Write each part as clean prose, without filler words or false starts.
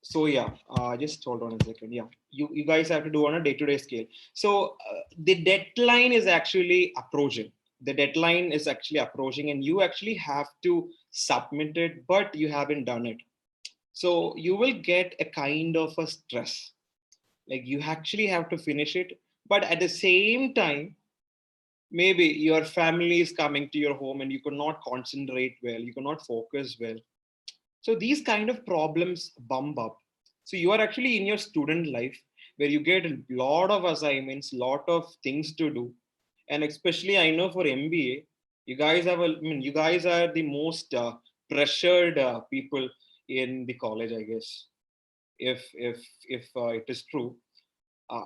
So yeah, just hold on a second. Yeah, you guys have to do on a day-to-day scale. So the deadline is actually approaching. The deadline is actually approaching, and you actually have to submit it, but you haven't done it. So you will get a kind of a stress. Like you actually have to finish it, but at the same time, maybe your family is coming to your home and you cannot concentrate well, you cannot focus well. So these kind of problems bump up. So you are actually in your student life where you get a lot of assignments, lot of things to do. And especially I know for MBA, you guys have you guys are the most pressured people in the college, I guess. If it is true,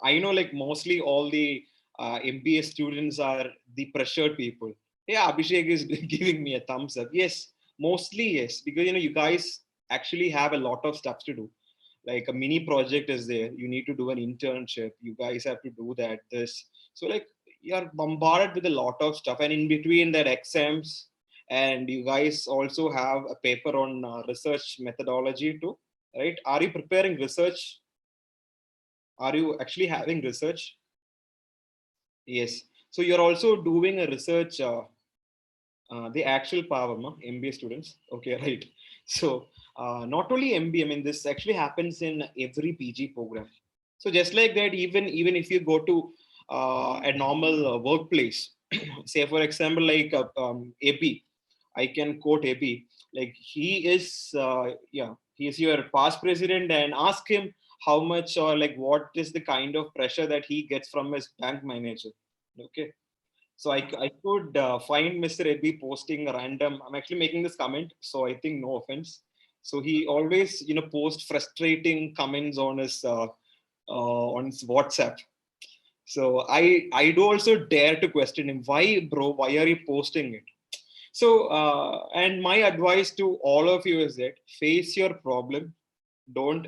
I know like mostly all the MBA students are the pressured people. Yeah, Abhishek is giving me a thumbs up. Yes, mostly yes, because you guys actually have a lot of stuff to do. Like a mini project is there. You need to do an internship. You guys have to do that. This so like you are bombarded with a lot of stuff, and in between that exams, and you guys also have a paper on research methodology too, right? Are you preparing research? Are you actually having research? Yes. So you're also doing a research, the actual power, no? MBA students. Okay, right. So not only MBA, I mean, this actually happens in every PG program. So just like that, even if you go to a normal workplace, say for example, like AP, I can quote AP, like he is, yeah, he is your past president, and ask him how much or like what is the kind of pressure that he gets from his bank manager. Okay, so I could find Mr. Edby posting random. I'm actually making this comment, so I think no offense. So he always, post frustrating comments on his WhatsApp. So I do also dare to question him. Why, bro? Why are you posting it? So and my advice to all of you is that face your problem. Don't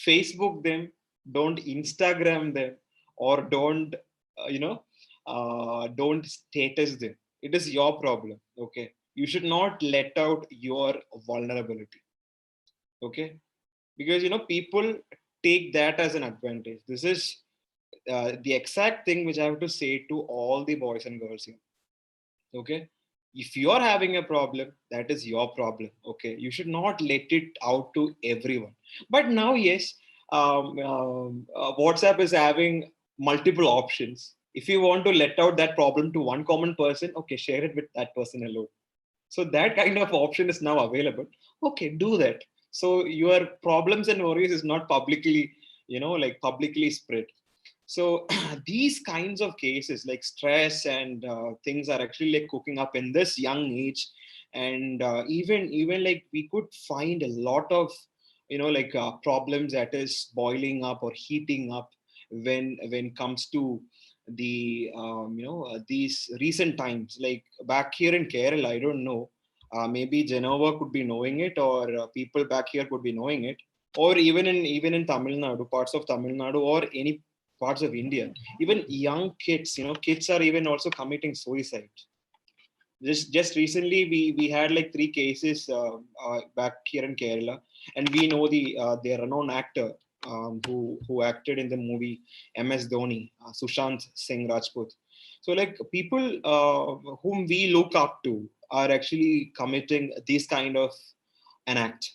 Facebook them. Don't Instagram them, or don't status them. It is your problem. Okay, you should not let out your vulnerability. Okay, because people take that as an advantage. This is the exact thing which I have to say to all the boys and girls here. Okay, if you are having a problem, that is your problem. Okay, you should not let it out to everyone. But now, yes, WhatsApp is having multiple options. If you want to let out that problem to one common person, okay, share it with that person alone. So that kind of option is now available. Okay, do that. So your problems and worries is not publicly, like publicly spread. So these kinds of cases like stress and things are actually like cooking up in this young age. And even like we could find a lot of like problems that is boiling up or heating up when comes to the these recent times, like back here in Kerala. I don't know, maybe Genova could be knowing it, or people back here could be knowing it, or even in Tamil Nadu, parts of Tamil Nadu, or any parts of India. Even young kids, kids are even also committing suicide. Just recently, we had like three cases back here in Kerala, and we know the renowned actor who acted in the movie MS Dhoni, Sushant Singh Rajput. So like people whom we look up to are actually committing this kind of an act.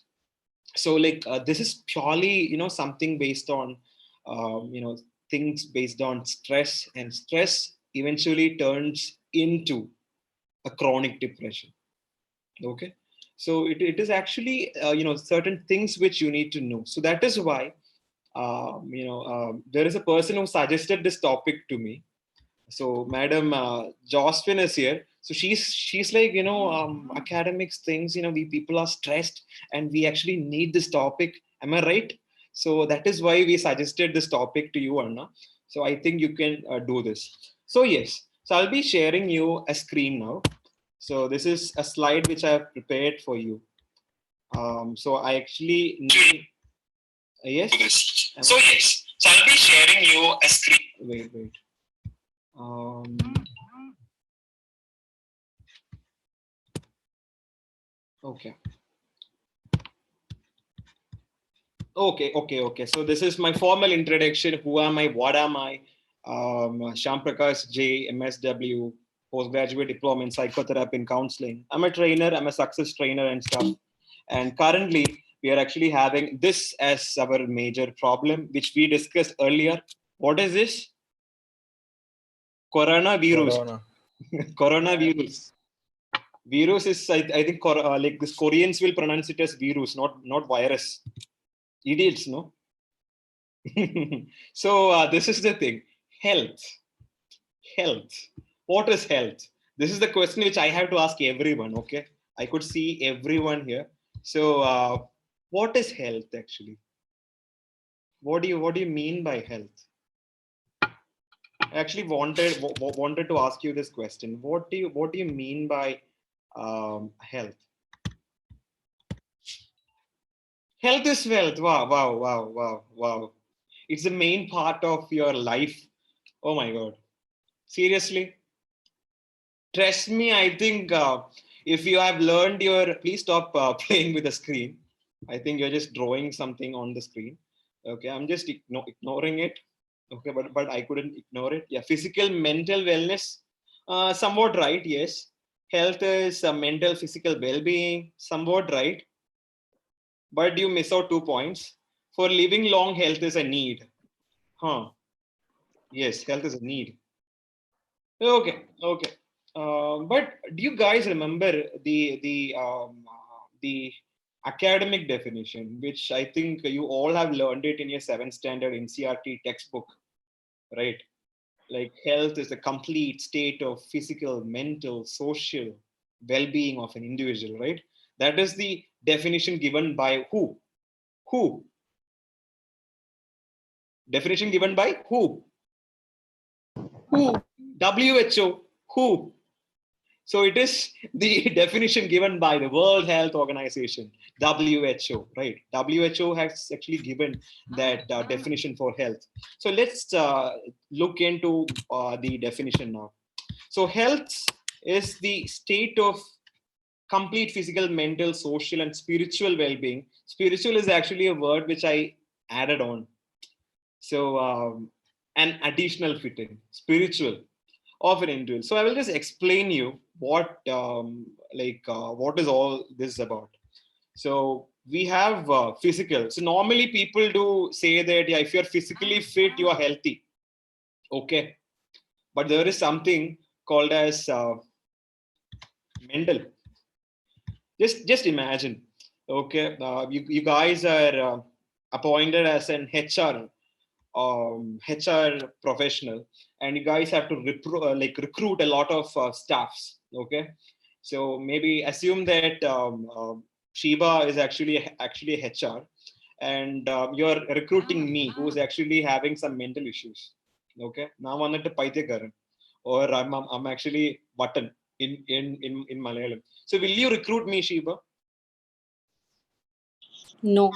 So like this is purely something based on things based on stress, and stress eventually turns into a chronic depression. Okay, so it is actually certain things which you need to know. So that is why there is a person who suggested this topic to me. So Madam Jocelyn is here. So she's like, academics things, we people are stressed and we actually need this topic. Am I right? So that is why we suggested this topic to you, Anna. So I think you can do this. So yes, so I'll be sharing you a screen now. So this is a slide which I have prepared for you. So I actually need, yes. So yes, so I'll be sharing you a screen. Wait. Um, okay. Okay. So this is my formal introduction. Who am I? What am I? Shyam Prakash J, MSW, postgraduate diploma in psychotherapy and counseling. I'm a trainer. I'm a success trainer and stuff. And currently, we are actually having this as our major problem, which we discussed earlier. What is this? Coronavirus. Corona. Coronavirus. Virus is, I think, like this Koreans will pronounce it as virus, not virus. Idiots, no? So this is the thing. Health. What is health? This is the question which I have to ask everyone. Okay, I could see everyone here. So what is health actually? What do you mean by health? I actually wanted to ask you this question. What do you mean by health? Health is wealth. Wow. It's the main part of your life. Oh my god, seriously? Trust me, I think if you have learned your, please stop playing with the screen. I think you're just drawing something on the screen. Okay, I'm just ignoring it. Okay, but I couldn't ignore it. Yeah, physical, mental wellness, somewhat right. Yes, health is mental, physical well-being, somewhat right. But you miss out 2 points. For living long, health is a need. Huh? Yes, health is a need. Okay. But do you guys remember the academic definition, which I think you all have learned it in your seventh standard NCERT textbook, right? Like health is the complete state of physical, mental, social well-being of an individual, right? That is the definition given by who? Who? Definition given by who? Who? WHO. Who? So it is the definition given by the World Health Organization, WHO, right? WHO has actually given that definition for health. So let's look into the definition now. So health is the state of complete physical, mental, social, and spiritual well-being. Spiritual is actually a word which I added on. So an additional fitting, spiritual of an individual. So I will just explain you what is all this about. So we have physical. So normally people do say that, yeah, if you're physically fit, you are healthy. Okay, but there is something called as mental. Just imagine. Okay, you guys are appointed as an HR professional, and you guys have to recruit a lot of staffs. Okay, so maybe assume that Shiba is actually a HR, and you're recruiting me, who's actually having some mental issues. Okay, now I'm on the Paithakaran, or I'm actually button in Malayalam. So will you recruit me, Shiba? No.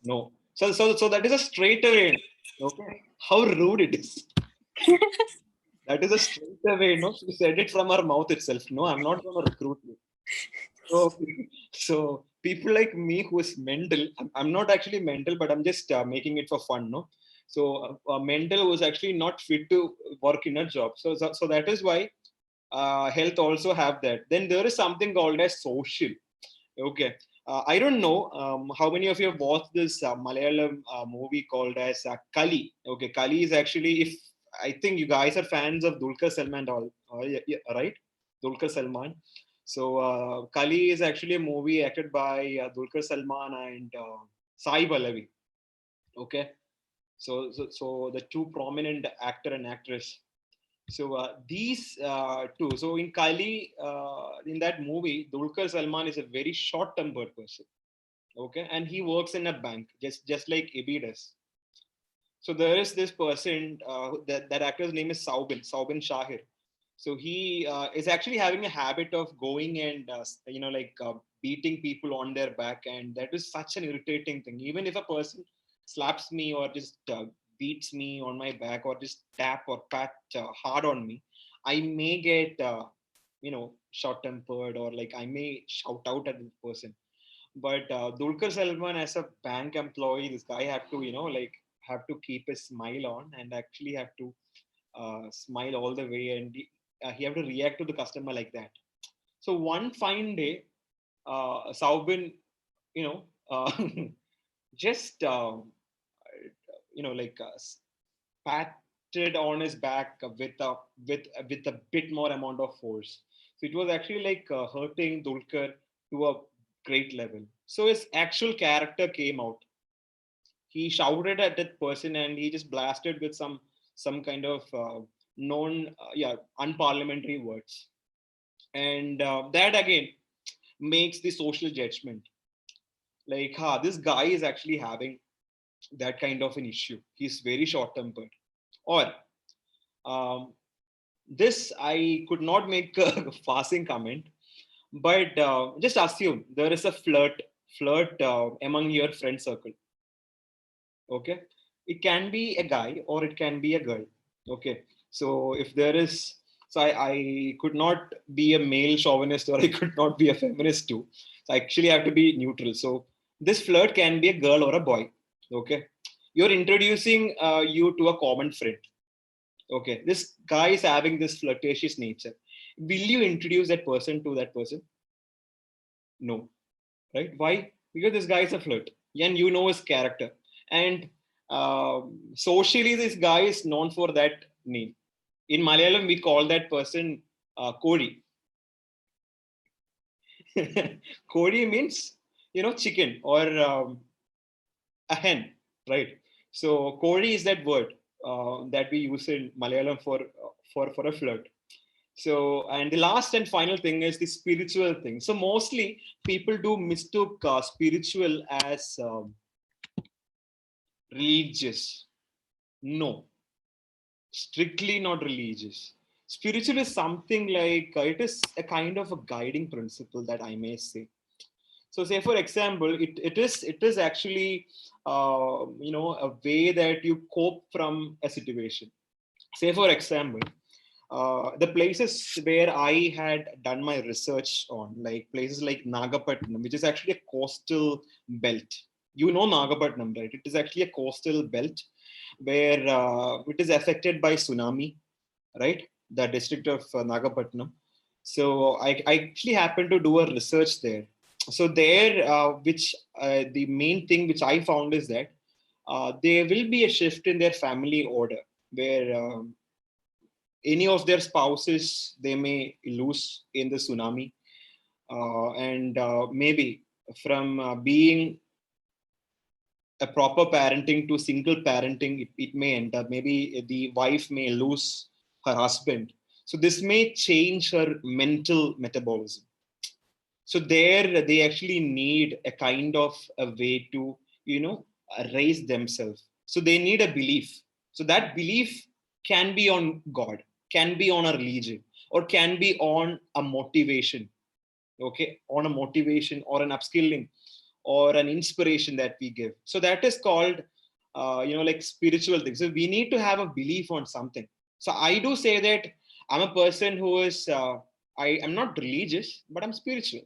No. So that is a straight away. Okay. How rude it is. That is a straight away. No, she said it from her mouth itself. No, I'm not going to recruit you. So people like me who is mental, I'm not actually mental, but I'm just making it for fun. No. So mental was actually not fit to work in a job. So that is why health also have that. Then there is something called as social. Okay. I don't know how many of you have watched this Malayalam movie called as Kali. Okay, Kali is actually, if I think you guys are fans of Dulquer Salman and all, right? Dulquer Salman. So Kali is actually a movie acted by Dulquer Salman and Sai Pallavi. Okay, so the two prominent actor and actress. So these two. So in Kali, in that movie, Dulquer Salman is a very short-tempered person. Okay, and he works in a bank, just like Ibi does. So there is this person, that actor's name is Saubin Shahir. So he is actually having a habit of going and beating people on their back, and that is such an irritating thing. Even if a person slaps me or just beats me on my back or just tap or pat hard on me, I may get short tempered, or like I may shout out at the person. But Dulquer Salman as a bank employee, this guy have to, like have to keep his smile on and actually have to smile all the way, and he have to react to the customer like that. So one fine day, Saubin, you know, just like patted on his back with a bit more amount of force. So it was actually like hurting Dulquer to a great level. So his actual character came out. He shouted at that person and he just blasted with some kind of non unparliamentary words, and that again makes the social judgment like, this guy is actually having that kind of an issue. He's very short tempered. Or um, this, I could not make a passing comment, but just assume there is a flirt among your friend circle. Okay, it can be a guy or it can be a girl. Okay, so if there is, so I could not be a male chauvinist or I could not be a feminist too. So I actually have to be neutral. So this flirt can be a girl or a boy. Okay, you're introducing you to a common friend. Okay, this guy is having this flirtatious nature. Will you introduce that person to that person? No, right? Why? Because this guy is a flirt, and you know his character, and socially, this guy is known for that name. In Malayalam, we call that person Kodi. Kodi means chicken or a hen, right? So Kodi is that word that we use in Malayalam for a flirt. So, and the last and final thing is the spiritual thing. So mostly people do mistook spiritual as religious. No, strictly not religious. Spiritual is something like it is a kind of a guiding principle that I may say. So, say for example, it is actually a way that you cope from a situation. Say for example, the places where I had done my research on, like places like Nagapattinam, which is actually a coastal belt. You know Nagapattinam, right? It is actually a coastal belt where it is affected by tsunami, right? The district of Nagapattinam. So I actually happened to do a research there. So there, which the main thing which I found is that there will be a shift in their family order where any of their spouses they may lose in the tsunami, and maybe from being a proper parenting to single parenting, it may end up maybe the wife may lose her husband, so this may change her mental metabolism. So there they actually need a kind of a way to raise themselves. So they need a belief. So that belief can be on God, can be on a religion, or can be on a motivation. Okay, on a motivation or an upskilling or an inspiration that we give. So that is called like spiritual things. So we need to have a belief on something. So I do say that I'm a person who is I am not religious, but I'm spiritual.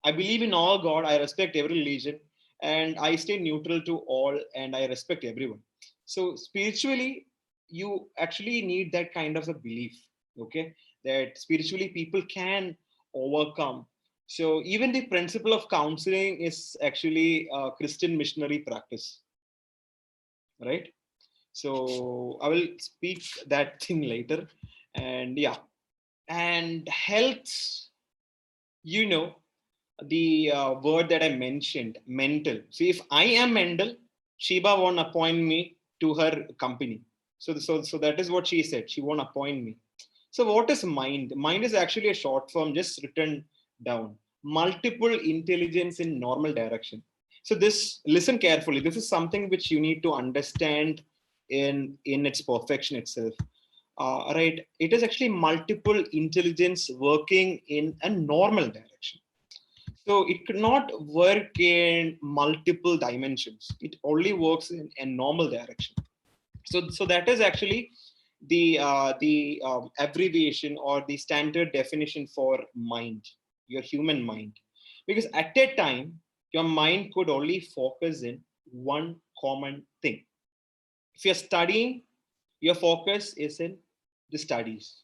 I believe in all God. I respect every religion, and I stay neutral to all, and I respect everyone. So spiritually, you actually need that kind of a belief. Okay, that spiritually people can overcome. So even the principle of counseling is actually a Christian missionary practice, right? So I will speak that thing later, and yeah, and health. You know, the word that I mentioned, mental. See, if I am mental, Sheba won't appoint me to her company. So that is what she said. She won't appoint me. So what is mind? Mind is actually a short form, just written down. Multiple intelligence in normal direction. So this, listen carefully. This is something which you need to understand in its perfection itself. Right? It is actually multiple intelligence working in a normal direction. So it could not work in multiple dimensions. It only works in a normal direction. So that is actually the abbreviation or the standard definition for mind, your human mind. Because at that time, Your mind could only focus in one common thing. If you're studying, your focus is in the studies.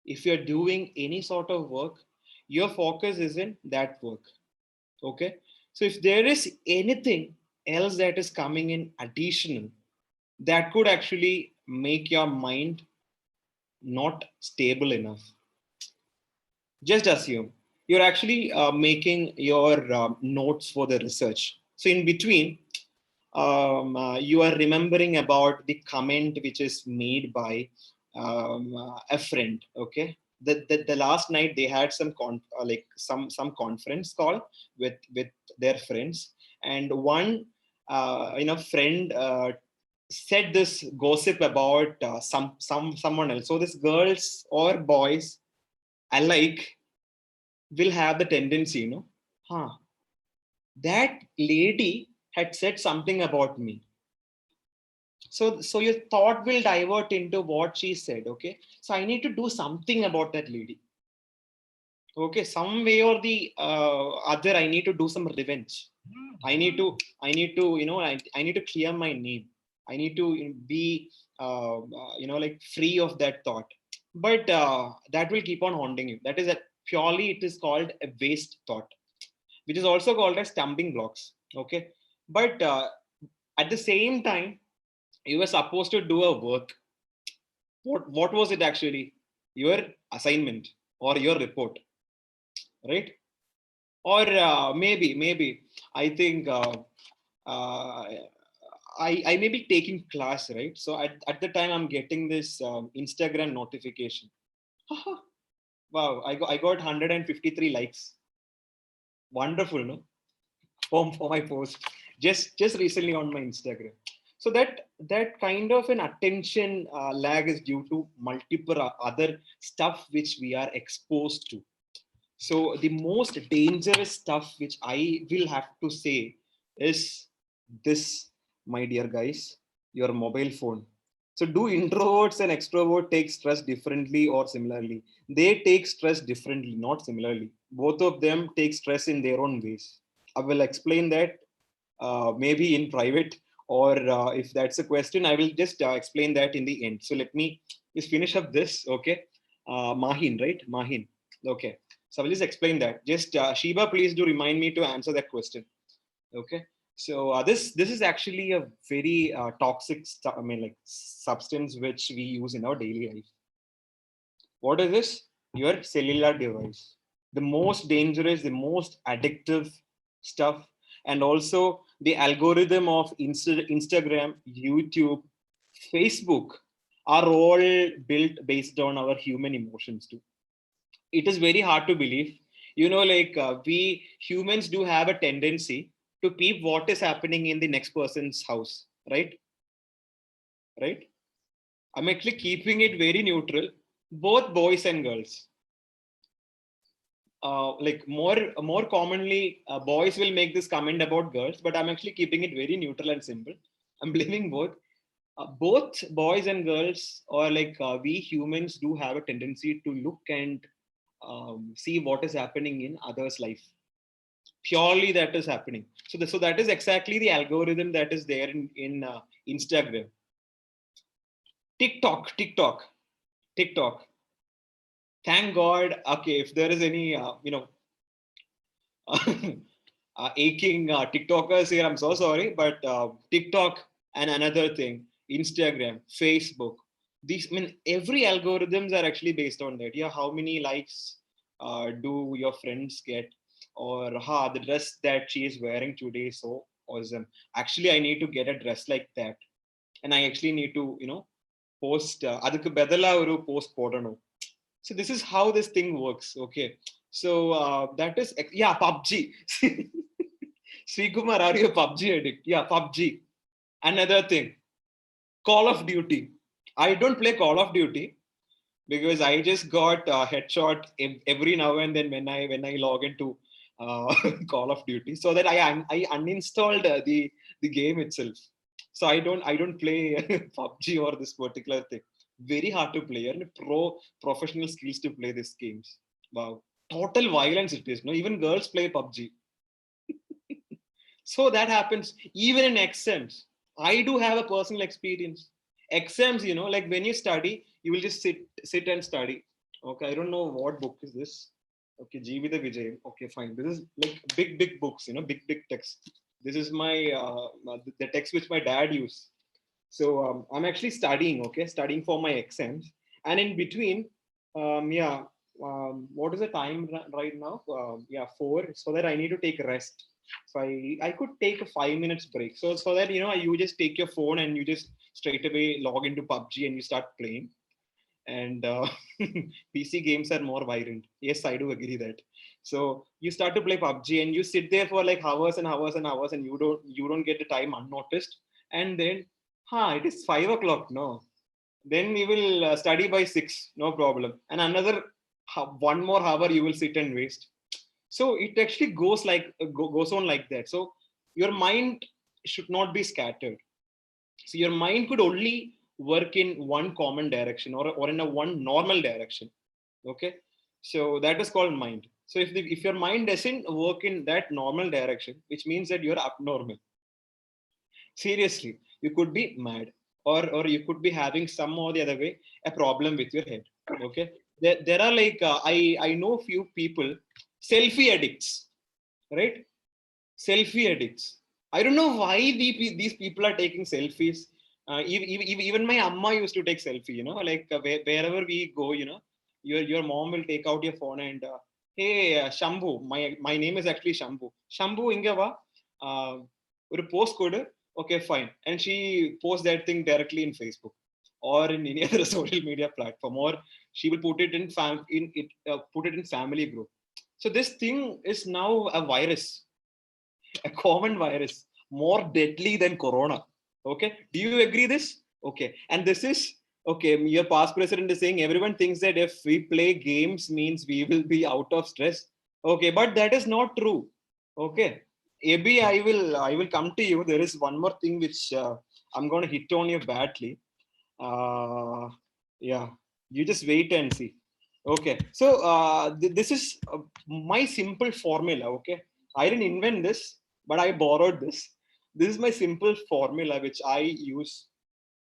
If you're doing any sort of work, your focus is in that work. Okay. So if there is anything else that is coming in additional, that could actually make your mind not stable enough. Just assume you're actually making your notes for the research. So in between, you are remembering about the comment which is made by a friend. Okay, the last night they had some like some conference call with their friends, and one friend said this gossip about someone else. So this girls or boys alike will have the tendency, huh, that lady had said something about me. So your thought will divert into what she said. Okay, so I need to do something about that lady. Okay, some way or the other, I need to do some revenge. I need to I need to clear my name. I need to be like free of that thought. But that will keep on haunting you. That is a purely, it is called a waste thought, which is also called as stumbling blocks. Okay, but at the same time, you were supposed to do a work. What was it actually? Your assignment or your report, right? Or maybe I think uh, I may be taking class, right? So at the time I'm getting this Instagram notification. Wow, I got 153 likes. Wonderful, no? For my post just recently on my Instagram. So that kind of an attention lag is due to multiple other stuff which we are exposed to. So the most dangerous stuff which I will have to say is this, my dear guys, your mobile phone. So do introverts and extroverts take stress differently or similarly? They take stress differently, not similarly. Both of them take stress in their own ways. I will explain that maybe in private, or if that's a question, I will just explain that in the end. So let me just finish up this. Okay. Mahin, right? Mahin. Okay. So I will just explain that. Just Shiba, please do remind me to answer that question. Okay. So this is actually a very toxic, I mean, like substance which we use in our daily life. What is this? Your cellular device. The most dangerous, the most addictive stuff, and also the algorithm of Instagram, YouTube, Facebook are all built based on our human emotions too. It is very hard to believe. Like we humans do have a tendency to peep what is happening in the next person's house, right? Right? I'm actually keeping it very neutral, both boys and girls. Like more commonly, boys will make this comment about girls, but I'm actually keeping it very neutral and simple. I'm blaming both boys and girls, or like we humans do have a tendency to look and see what is happening in others' life. Purely that is happening. So that is exactly the algorithm that is there in Instagram. TikTok. Thank God. Okay, if there is any aching TikTokers here, I'm so sorry, but TikTok and another thing, Instagram, Facebook. These, I mean, every algorithms are actually based on that. Yeah, how many likes do your friends get, or the dress that she is wearing today is so awesome. Actually, I need to get a dress like that, and I actually need to post. Adukku bedala oru post podano. So this is how this thing works. Okay, so that is, yeah, PUBG. Srikumar, are you a PUBG addict? Yeah, PUBG. Another thing, Call of Duty. I don't play Call of Duty because I just got headshot every now and then when I log into Call of Duty, so that I uninstalled the game itself. So I don't play PUBG or this particular thing. Very hard to play, and professional skills to play these games. Wow, total violence it is. No, even girls play PUBG. So that happens even in exams. I do have a personal experience. Exams, like when you study, you will just sit and study. Okay, I don't know what book is this. Okay, Jeevita Vijay. Okay, fine. This is like big books, big text. This is my the text which my dad used. So I'm actually studying, okay, studying for my exams, and in between, yeah, what is the time right now? Yeah, 4. So that I need to take rest. So I could take a 5 minutes break. So that you just take your phone and you just straight away log into PUBG and you start playing. And PC games are more violent. Yes, I do agree that. So you start to play PUBG and you sit there for like hours and hours and hours, and you don't get the time unnoticed. And then, it is 5 o'clock. No, then we will study by 6. No problem. And another one more hour you will sit and waste. So it actually goes on like that. So your mind should not be scattered. So your mind could only work in one common direction, or in a one normal direction. Okay. So that is called mind. So if your mind doesn't work in that normal direction, which means that you're abnormal. Seriously, you could be mad, or you could be having some or the other way a problem with your head. Okay. There are like I know few people, selfie addicts, right? Selfie addicts. I don't know why these people are taking selfies. Even my amma used to take selfie. Like wherever we go, your mom will take out your phone and hey, Shambhu. My name is actually Shambhu. Shambhu, inga va. ഒരു post code. Okay, fine. And she posts that thing directly in Facebook or in any other social media platform, or she will put it in put it in family group. So this thing is now a virus, a common virus, more deadly than corona. Okay, do you agree this? Okay, and this is okay. Your past president is saying everyone thinks that if we play games means we will be out of stress. Okay, but that is not true. Okay, AB, I will come to you. There is one more thing which I'm going to hit on you badly. Yeah, you just wait and see. Okay, so this is my simple formula. Okay, I didn't invent this, but I borrowed this. This is my simple formula which I use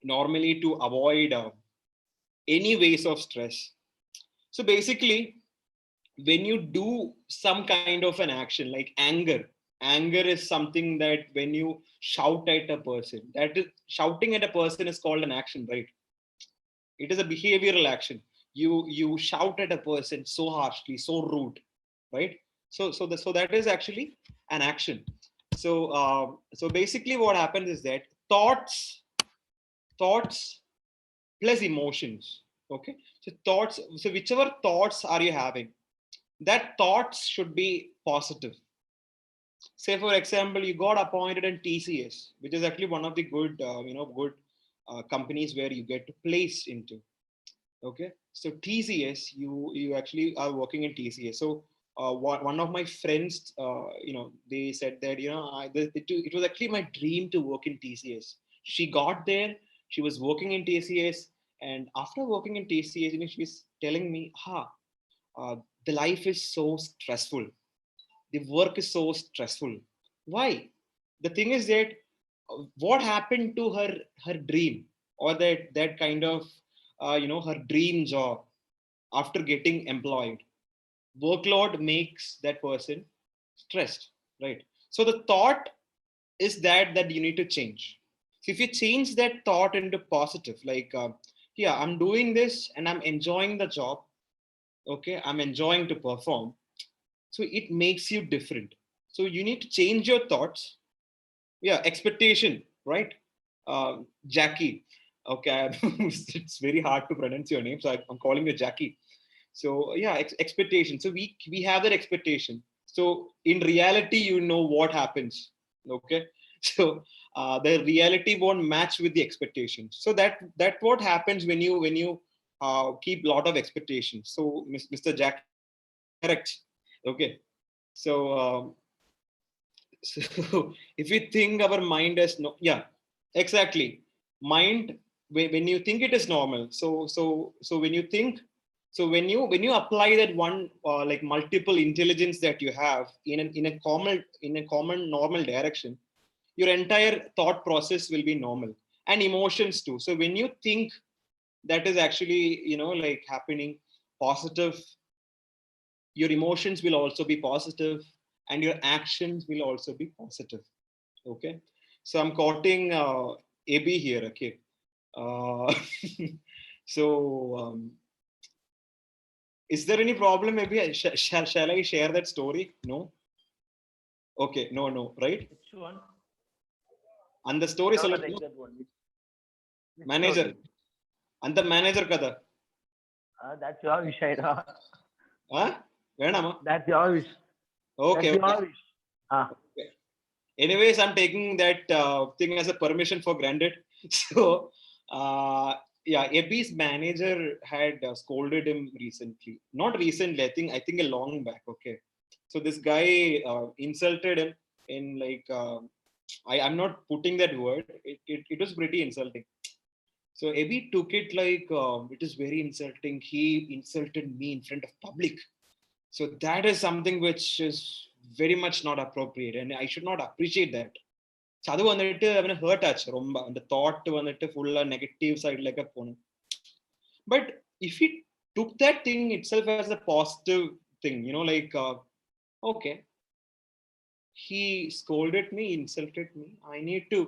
normally to avoid any ways of stress. So basically, when you do some kind of an action like anger is something that when you shout at a person, that is, shouting at a person is called an action, right? It is a behavioral action. You shout at a person so harshly, so rude, right? So that is actually an action. So basically what happens is that thoughts plus emotions. Okay, so whichever thoughts are you having, that thoughts should be positive. Say for example, you got appointed in TCS, which is actually one of the good companies where you get placed into. Okay, so TCS, you actually are working in TCS. So one of my friends, they said that it was actually my dream to work in TCS. She got there, she was working in TCS, and after working in TCS, she was telling me, uh, the life is so stressful, the work is so stressful. Why? The thing is that what happened to her dream, or that kind of her dream job after getting employed? Workload makes that person stressed, right? So the thought is that you need to change. So if you change that thought into positive, like yeah, I'm doing this and I'm enjoying the job. Okay, I'm enjoying to perform. So it makes you different. So you need to change your thoughts. Yeah, expectation, right? Jackie. Okay, it's very hard to pronounce your name, so I'm calling you Jackie. So yeah, expectation. So we have that expectation. So in reality, what happens. Okay, so the reality won't match with the expectations. So that what happens when you keep a lot of expectations. So Mr. Jackie, correct. Okay, so so if we think our mind as no, yeah, exactly. Mind, when you think it is normal. So when you think So when you apply that one like multiple intelligence that you have in a common normal direction, your entire thought process will be normal, and emotions too. So when you think, that is actually like happening positive, your emotions will also be positive, and your actions will also be positive. Okay, so I'm quoting AB here. Okay, uh, so is there any problem? Maybe shall I share that story? No. Okay, no, right? Which one? And the I story don't know the solid. exact one. Which Manager. story? And the manager kada. That's your wish, Ida. Huh? Venama. That's your wish. Okay, That's okay. your wish. Ah, Okay. Anyways, I'm taking that thing as a permission for granted. So, yeah, Abby's manager had scolded him recently. Not recently, I think a long back. Okay, so this guy insulted him in like I'm not putting that word. It was pretty insulting. So Abby took it like it is very insulting. He insulted me in front of public. So that is something which is very much not appropriate, and I should not appreciate that. So അത് വന്നിട്ട് അവന് heart ആச்சு ரொம்ப அந்த thought വന്നിട്ട് full negative സൈഡിലേക്ക് പോണു. But if he took that thing itself as a positive thing, like okay, he scolded me, insulted me, I need to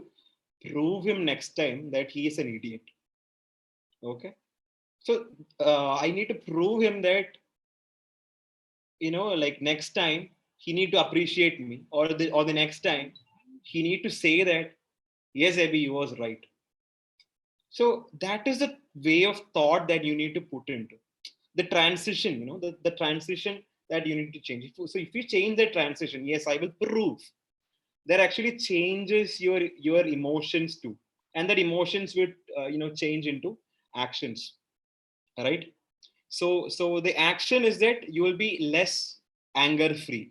prove him next time that he is an idiot. Okay, so I need to prove him that like next time he need to appreciate me, or the next time he need to say that yes, Abby, you was right. So that is the way of thought that you need to put into the transition, the transition that you need to change. So if you change the transition, yes, I will prove, that actually changes your emotions too, and that emotions would change into actions, right? So the action is that you will be less anger free.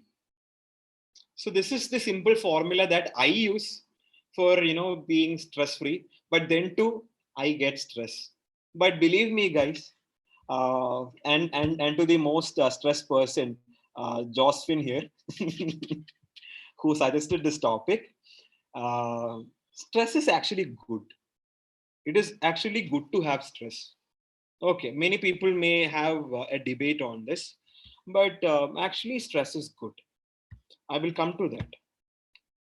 So this is the simple formula that I use for being stress free. But then too, I get stress. But believe me, guys, and to the most stressed person, Josephine here, who suggested this topic, uh, stress is actually good. It is actually good to have stress. Okay, many people may have a debate on this, but actually, stress is good. I will come to that.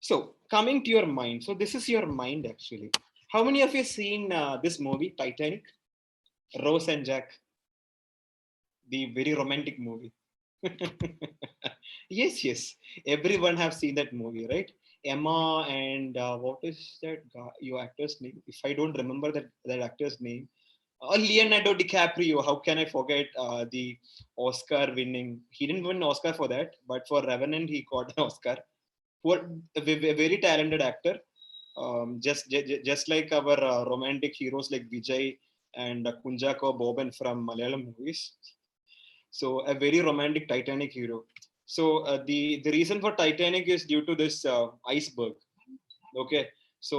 So, coming to your mind. So, this is your mind actually. How many of you seen this movie, Titanic? Rose and Jack, the very romantic movie. Yes, yes. Everyone have seen that movie, right? Emma and what is that guy, your actor's name? If I don't remember that actor's name, Leonardo DiCaprio. How can I forget the Oscar winning? He didn't win an Oscar for that, but for Revenant he got an Oscar. What a very talented actor. Just like our romantic heroes like Vijay and Kunjako Boban from Malayalam movies. So a very romantic Titanic hero. So the reason for Titanic is due to this iceberg. Okay, so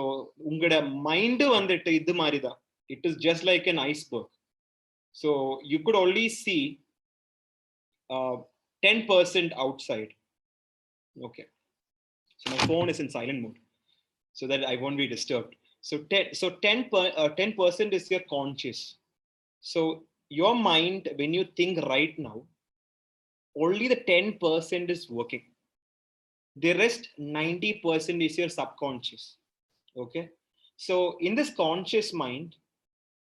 உங்களோட mind வந்துட்டு இது மாதிரிதான். It is just like an iceberg. So you could only see 10% outside. Okay, so my phone is in silent mode so that I won't be disturbed. So 10% is your conscious. So your mind, when you think right now, only the 10% is working. The rest 90% is your subconscious. Okay, so in this conscious mind,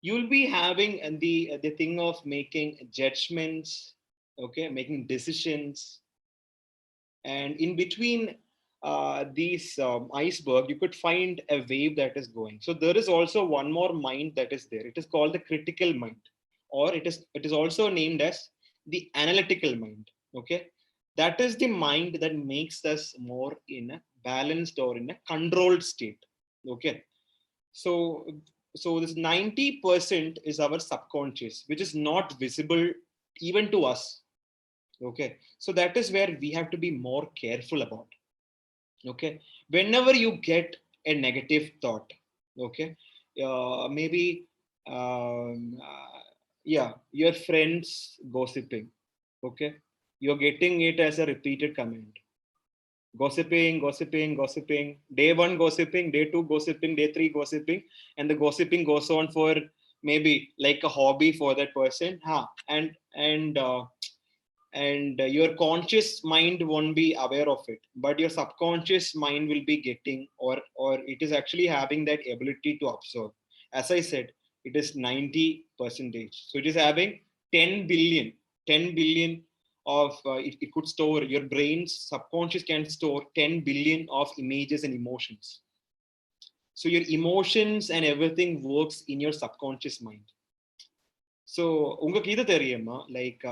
you'll be having the thing of making judgments, okay, making decisions, and in between these iceberg, you could find a wave that is going. So there is also one more mind that is there. It is called the critical mind, or it is also named as the analytical mind. Okay, that is the mind that makes us more in a balanced or in a controlled state. Okay, so this 90% is our subconscious, which is not visible even to us. Okay, so that is where we have to be more careful about. Okay, whenever you get a negative thought, okay, maybe yeah, your friends gossiping. Okay, you're getting it as a repeated command. Gossiping, gossiping, gossiping. Day one gossiping, day two gossiping, day three gossiping, and the gossiping goes on for maybe like a hobby for that person. Huh? And your conscious mind won't be aware of it, but your subconscious mind will be getting, or it is actually having that ability to observe. As I said, it is 90 percentage, so it is having 10 billion, 10 billion of it could store. Your brain's subconscious can store 10 billion of images and emotions. So your emotions and everything works in your subconscious mind. So உங்களுக்கு இது தெரியுமா, like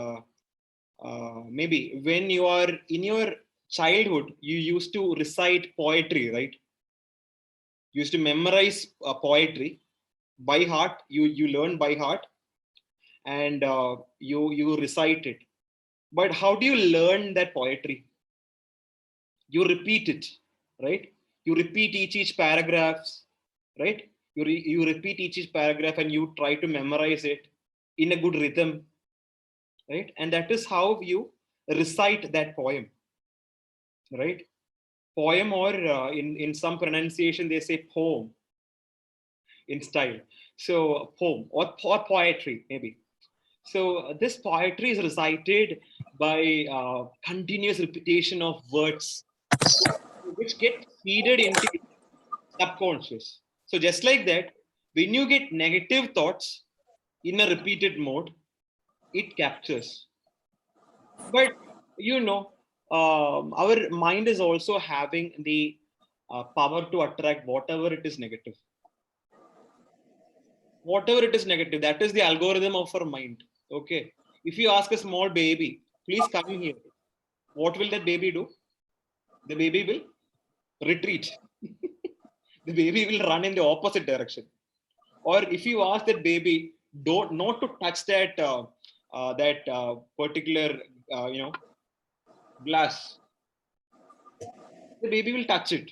maybe when you are in your childhood, you used to recite poetry, right? You used to memorize poetry by heart. You learn by heart, and you recite it. But how do you learn that poetry? You repeat it, right? You repeat each paragraphs, right? You repeat each paragraph, and you try to memorize it in a good rhythm, right? And that is how you recite that poem, right? Poem, or in some pronunciation they say poem in style. So poem, or poetry maybe. So this poetry is recited by continuous repetition of words, which get feeded into subconscious. So just like that, when you get negative thoughts in a repeated mode, it captures. But you know, our mind is also having the power to attract whatever it is negative. Whatever it is negative, that is the algorithm of our mind. Okay. If you ask a small baby, please come here, what will that baby do? The baby will retreat. The baby will run in the opposite direction. Or if you ask that baby, don't not to touch that particular glass, the baby will touch it.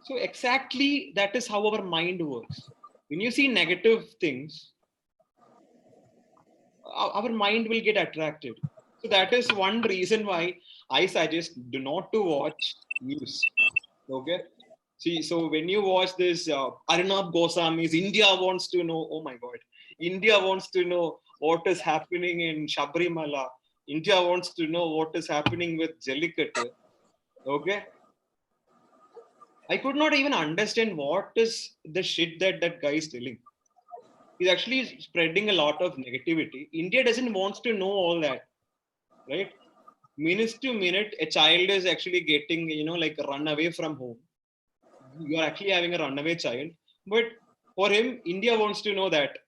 So exactly that is how our mind works. When you see negative things, our mind will get attracted. So that is one reason why I suggest do not to watch news. Okay. See, so when you watch this Arnab Goswami's India wants to know, oh my God, India wants to know what is happening in Shabrimala. India wants to know what is happening with Jellicut. Okay. I could not even understand what is the shit that guy is telling. He's actually spreading a lot of negativity. India doesn't want to know all that, right? Minute to minute, a child is actually getting, like run away from home. You're actually having a runaway child. But for him, India wants to know that.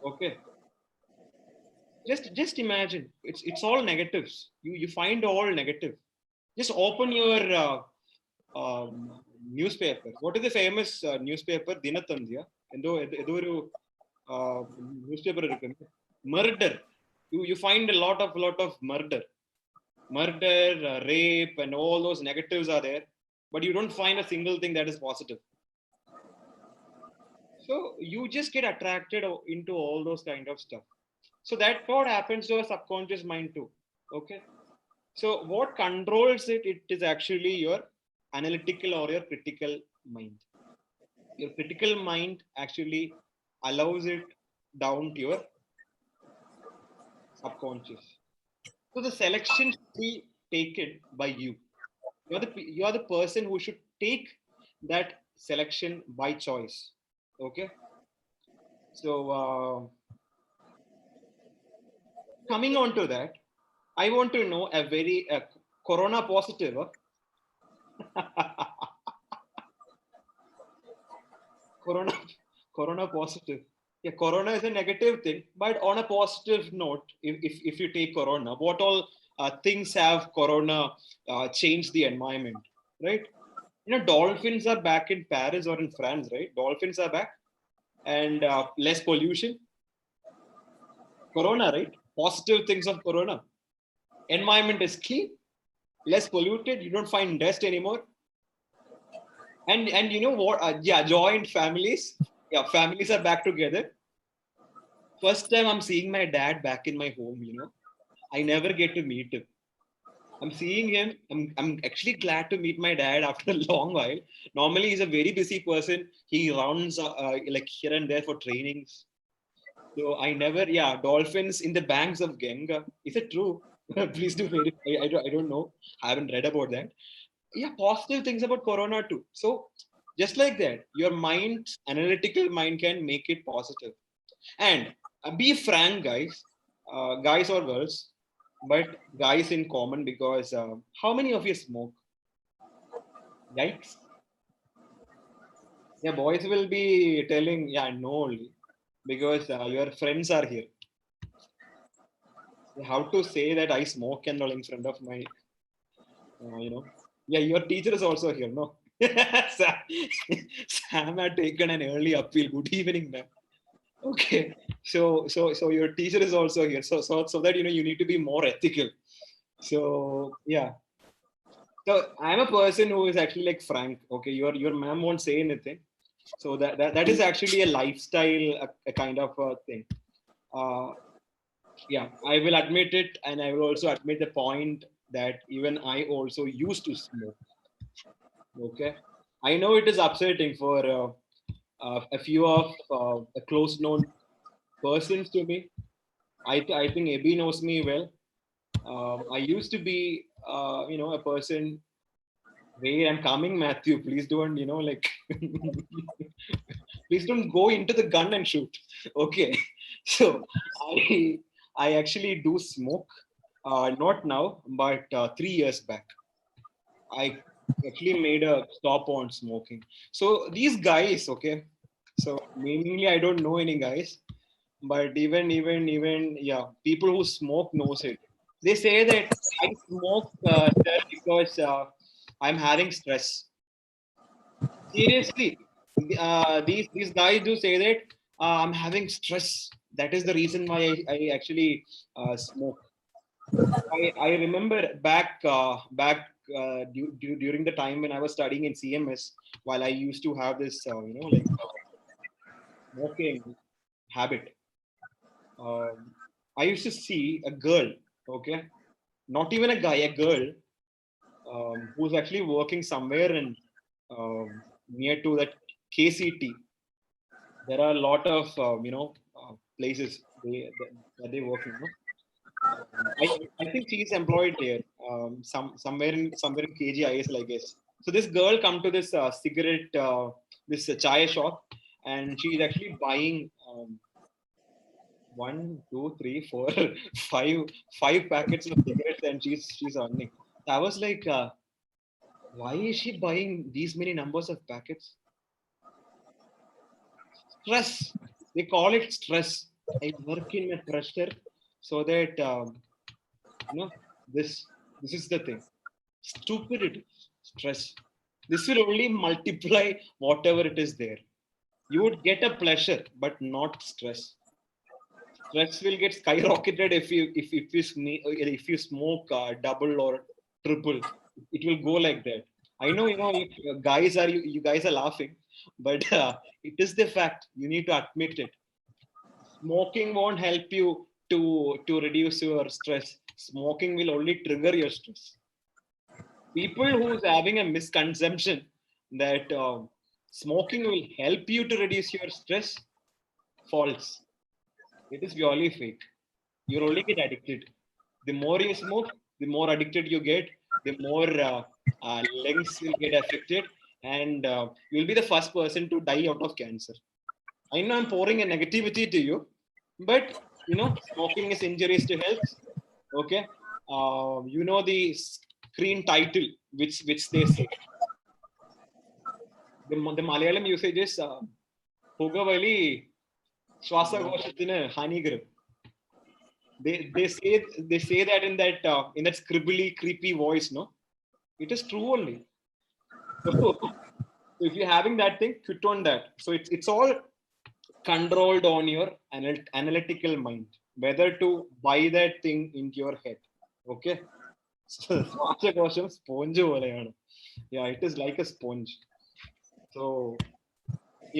Okay. Just imagine. It's all negatives. You find all negative. Just open your newspaper. What is the famous newspaper? Dinatandya. Edo oru newspaper irukku. Murder. You find a lot of murder, rape, and all those negatives are there, but you don't find a single thing that is positive. So you just get attracted into all those kind of stuff. So that what happens to our subconscious mind too. Okay. So what controls it? It is actually your analytical or your critical mind. Your critical mind actually allows it down to your subconscious. So the selection should be taken by you. You are the person who should take that selection by choice. Okay. So coming on to that, I want to know a very corona positive. corona corona positive. Yeah, corona is a negative thing, but on a positive note, if you take corona, what all things have corona changed the environment, right? Dolphins are back in Paris or in France, right? Dolphins are back, and less pollution. Corona, right? Positive things of corona. Environment is clean, less polluted. You don't find dust anymore. And you know what? Yeah, joint families. Yeah, families are back together. First time I'm seeing my dad back in my home, I never get to meet him. I'm seeing him. I'm actually glad to meet my dad after a long while. Normally, he's a very busy person. He runs like here and there for trainings. So I never, yeah, dolphins in the banks of Ganga. Is it true? Please do verify. I don't know. I haven't read about that. Yeah, positive things about Corona too. So just like that, your mind, analytical mind can make it positive. And be frank, guys or girls, but guys in common because how many of you smoke? Yikes. Yeah, boys will be telling, yeah, no, only because your friends are here. How to say that I smoke and all in front of my, yeah, your teacher is also here, no? Sam, Sam had taken an early appeal. Good evening, ma'am. Okay, so your teacher is also here, so that you need to be more ethical. So yeah, so I'm a person who is actually like frank. Okay, your ma'am won't say anything. So that is actually a lifestyle, a kind of a thing. Uh, yeah, I will admit it, and I will also admit the point that even I also used to smoke. Okay, I know it is upsetting for a few of close known persons to me. I think Abby knows me well. I used to be, a person. Where I'm coming, Matthew. Please don't, like, please don't go into the gun and shoot. Okay, so I I actually do smoke. Not now, but 3 years back, I actually made a stop on smoking. So these guys, okay. So mainly I don't know any guys, but even yeah, people who smoke knows it. They say that I smoke sir, because I'm having stress. Seriously, these guys do say that I'm having stress. That is the reason why I actually smoke. I remember back during the time when I was studying in CMS, while I used to have this like smoking habit. I used to see a girl, okay, not even a guy, a girl, who's actually working somewhere in near to that KCT. There are a lot of places that they work in. No? I think she's employed there, somewhere in KGIS, I guess. So this girl come to this cigarette, this chai shop, and she's actually buying one, two, three, four, five packets of cigarettes, and she's earning. So I was like, why is she buying these many numbers of packets? Stress. They call it stress. I work in a pressure so that you know this this is the thing. Stupidity, stress. This will only multiply whatever it is there. You would get a pleasure, but not stress. Stress will get skyrocketed if you smoke double or triple. It will go like that. I know, if guys are you guys are laughing, but it is the fact. You need to admit it. Smoking won't help you to reduce your stress. Smoking will only trigger your stress. People who's having a misconception that smoking will help you to reduce your stress, false. It is purely fake. You only get addicted. The more you smoke, the more addicted you get, the more lungs will get affected, and you'll be the first person to die out of cancer. I know I'm pouring a negativity to you, but smoking is injurious to health. Okay, the screen title which they say. The Malayalam usage is പുകവലി ശ്വാസകോശത്തിന് ഹാനികരം. They say that in that scribbly creepy voice, no, it is true only. So if you're having that thing, quit on that. So it's all controlled on your analytical mind whether to buy that thing into your head. Okay. So ശ്വാസകോശം sponge പോലെയാണ്. Yeah, it is like a sponge. So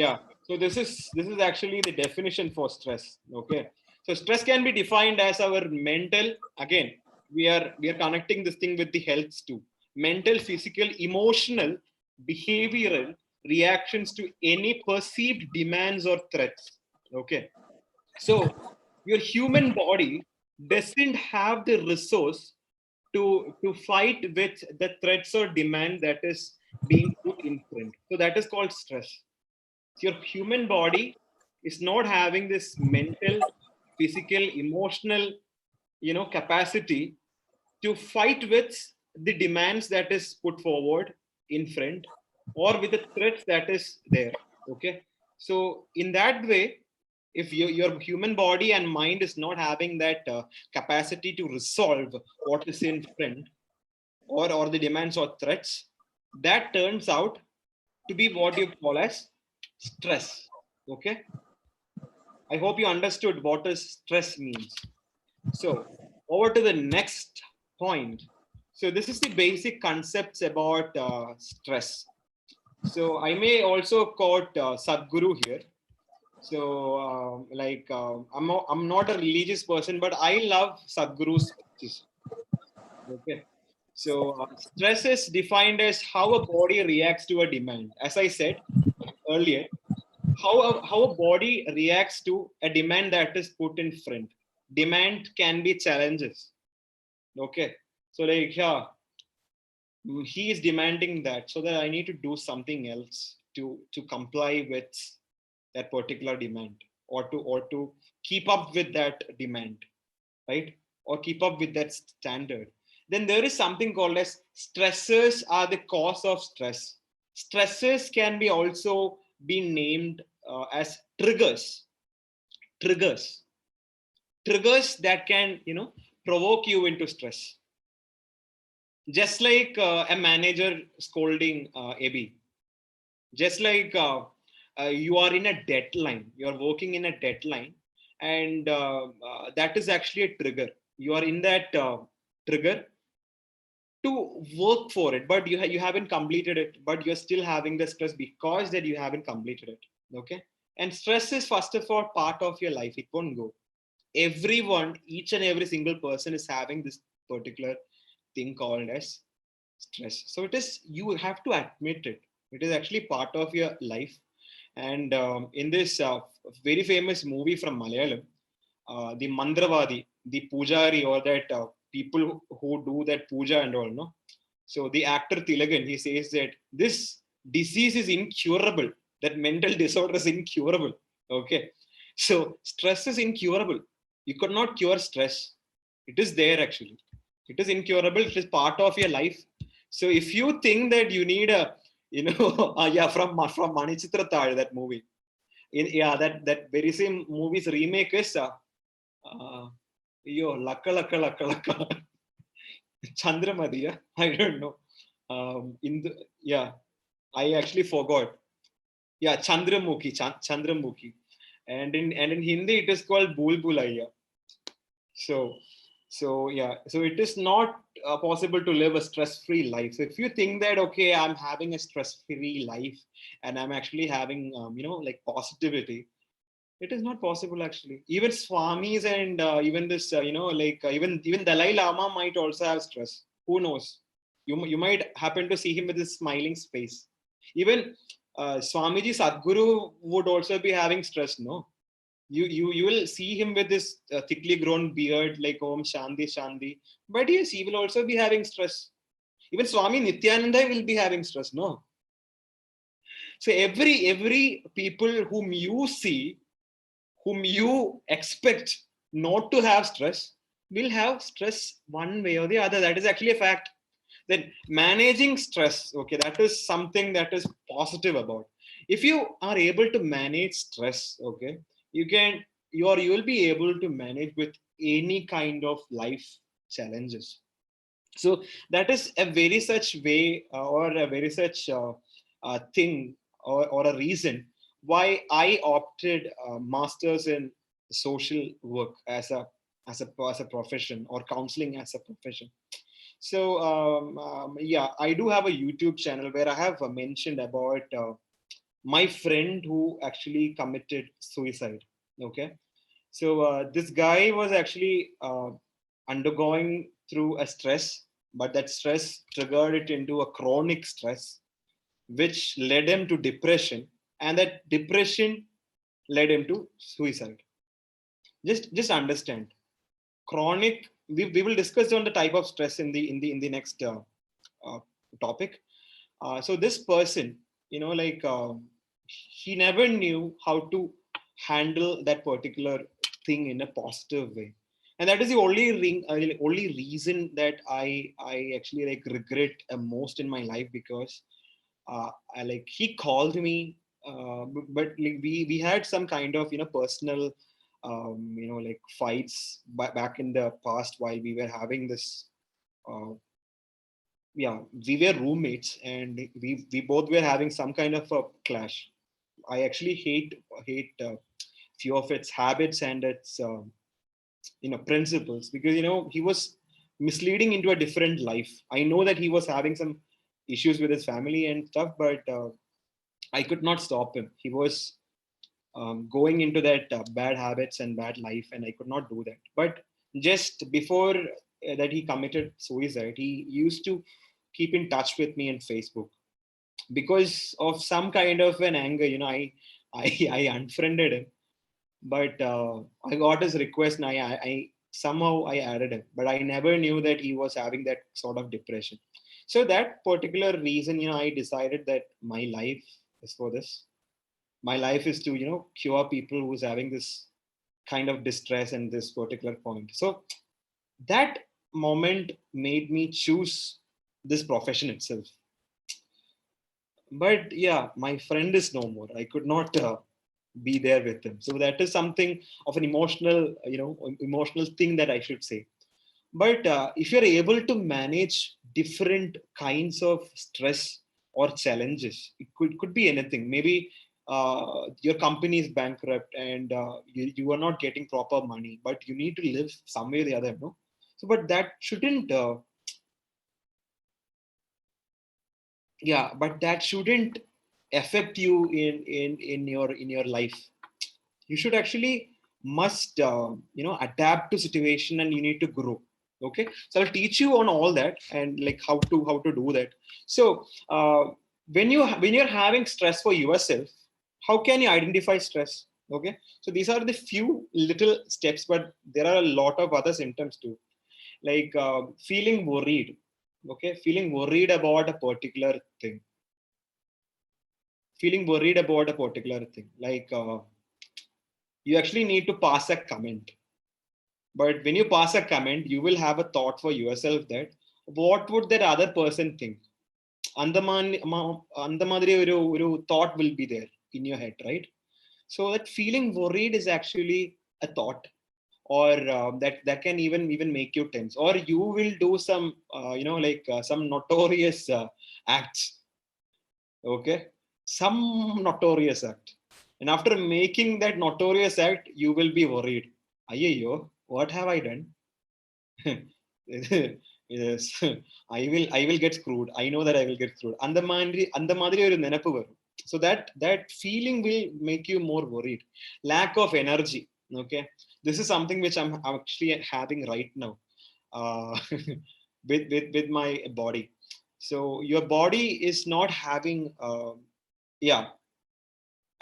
yeah, So this is actually the definition for stress. Okay. So stress can be defined as our mental. Again, we are connecting this thing with the health too. Mental, physical, emotional, behavioral reactions to any perceived demands or threats. Okay. So your human body doesn't have the resource to fight with the threats or demand that is being put in front. So that is called stress. Your human body is not having this mental, physical, emotional, capacity to fight with the demands that is put forward in front, or with the threats that is there. Okay. So in that way, if your human body and mind is not having that capacity to resolve what is in front, or the demands or threats, that turns out to be what you call as stress. Okay. I hope you understood what is stress means. So over to the next point. So this is the basic concepts about stress. So I may also quote Sadhguru here. So I'm not a religious person, but I love Sadhguru's speeches. Okay. So stress is defined as how a body reacts to a demand. As I said earlier, how a body reacts to a demand that is put in front. Demand can be challenges. Okay. So like, yeah, he is demanding that, so that I need to do something else to comply with that particular demand, or to keep up with that demand, right? Or keep up with that standard. Then there is something called as stressors are the cause of stress. Stressors can be also be named as triggers. Triggers. Triggers that can, provoke you into stress. Just like a manager scolding AB. Just like you are in a deadline, you are working in a deadline, and that is actually a trigger. You are in that trigger to work for it, but you haven't completed it, but you're still having the stress because that you haven't completed it. Okay. And stress is first of all part of your life. It won't go. Everyone, each and every single person is having this particular thing called as stress. So it is, you have to admit it. It is actually part of your life. And in this very famous movie from Malayalam, the Mandravadi, the Pujari, or that people who do that puja and all, no? So the actor Tilagan, he says that this disease is incurable, that mental disorder is incurable. Okay. So stress is incurable. You could not cure stress. It is there actually. It is incurable. It is part of your life. So if you think that you need a, yeah, from Manichitra Tal, that movie. Yeah, that very same movie's remake is yo lakka lakka lakka lakka Chandramadiya. I don't know. In the, yeah, I actually forgot. Yeah, Chandramukhi, and in Hindi it is called Bulbulaiya. So, so it is not possible to live a stress-free life. So if you think that, okay, I'm having a stress-free life and I'm actually having like positivity, it is not possible actually. Even Swamis and even this even Dalai Lama might also have stress. Who knows? You might happen to see him with his smiling face. Even Swamiji Sadhguru would also be having stress. No, you will see him with this thickly grown beard, like Om Shanti Shanti. But yes, he will also be having stress. Even Swami Nityananda will be having stress. No. So every people whom you see, whom you expect not to have stress, will have stress one way or the other. That is actually a fact. Then managing stress, okay, that is something that is positive about. If you are able to manage stress, okay, you will be able to manage with any kind of life challenges. So that is a very such way or a very such thing, or a reason why I opted masters in social work as a profession, or counseling as a profession. So yeah, I do have a YouTube channel where I have mentioned about my friend who actually committed suicide. Okay, so this guy was actually undergoing through a stress, but that stress triggered it into a chronic stress, which led him to depression, and that depression led him to suicide. Just understand, chronic. We will discuss on the type of stress in the next uh, topic. So this person, like he never knew how to handle that particular thing in a positive way, and that is the only reason that I actually like regret most in my life, because like he called me, but like we had some kind of personal like fights back in the past while we were having this. Uh, yeah, we were roommates, and we both were having some kind of a clash. I actually hate few of its habits and its principles, because he was misleading into a different life. I know that he was having some issues with his family and stuff, but I could not stop him. He was going into that bad habits and bad life, and I could not do that. But just before that he committed suicide, he used to keep in touch with me on Facebook. Because of some kind of an anger, I unfriended him, but I got his request, and I somehow I added him, but I never knew that he was having that sort of depression. So that particular reason, I decided that my life is for this. My life is to cure people who's having this kind of distress and this particular point. So that moment made me choose this profession itself. But yeah, my friend is no more. I could not be there with him. So that is something of an emotional thing that I should say. But if you're able to manage different kinds of stress or challenges, it could be anything. Maybe your company is bankrupt, and you are not getting proper money, but you need to live some way or the other, no? So, but that shouldn't, but that shouldn't affect you in your life. You should actually must adapt to situation, and you need to grow. Okay, so I'll teach you on all that, and like how to do that. So when you're having stress for yourself, how can you identify stress? Okay, so these are the few little steps, but there are a lot of other symptoms too, like feeling worried. Okay, feeling worried about a particular thing. Feeling worried about a particular thing, like you actually need to pass a comment. But when you pass a comment, you will have a thought for yourself that what would that other person think? Andamadri ഒരു thought will be there in your head, right? So that feeling worried is actually a thought, or that can even make you tense, or you will do some like some notorious acts. Okay, some notorious act, and after making that notorious act, you will be worried. Ayyo, what have I done? Yes, I will get screwed. I know that I will get screwed. அந்த மாதிரி ஒரு நினைப்பு வரும். So that feeling will make you more worried. Lack of energy. Okay, this is something which I'm actually having right now, uh, with my body. So your body is not having yeah.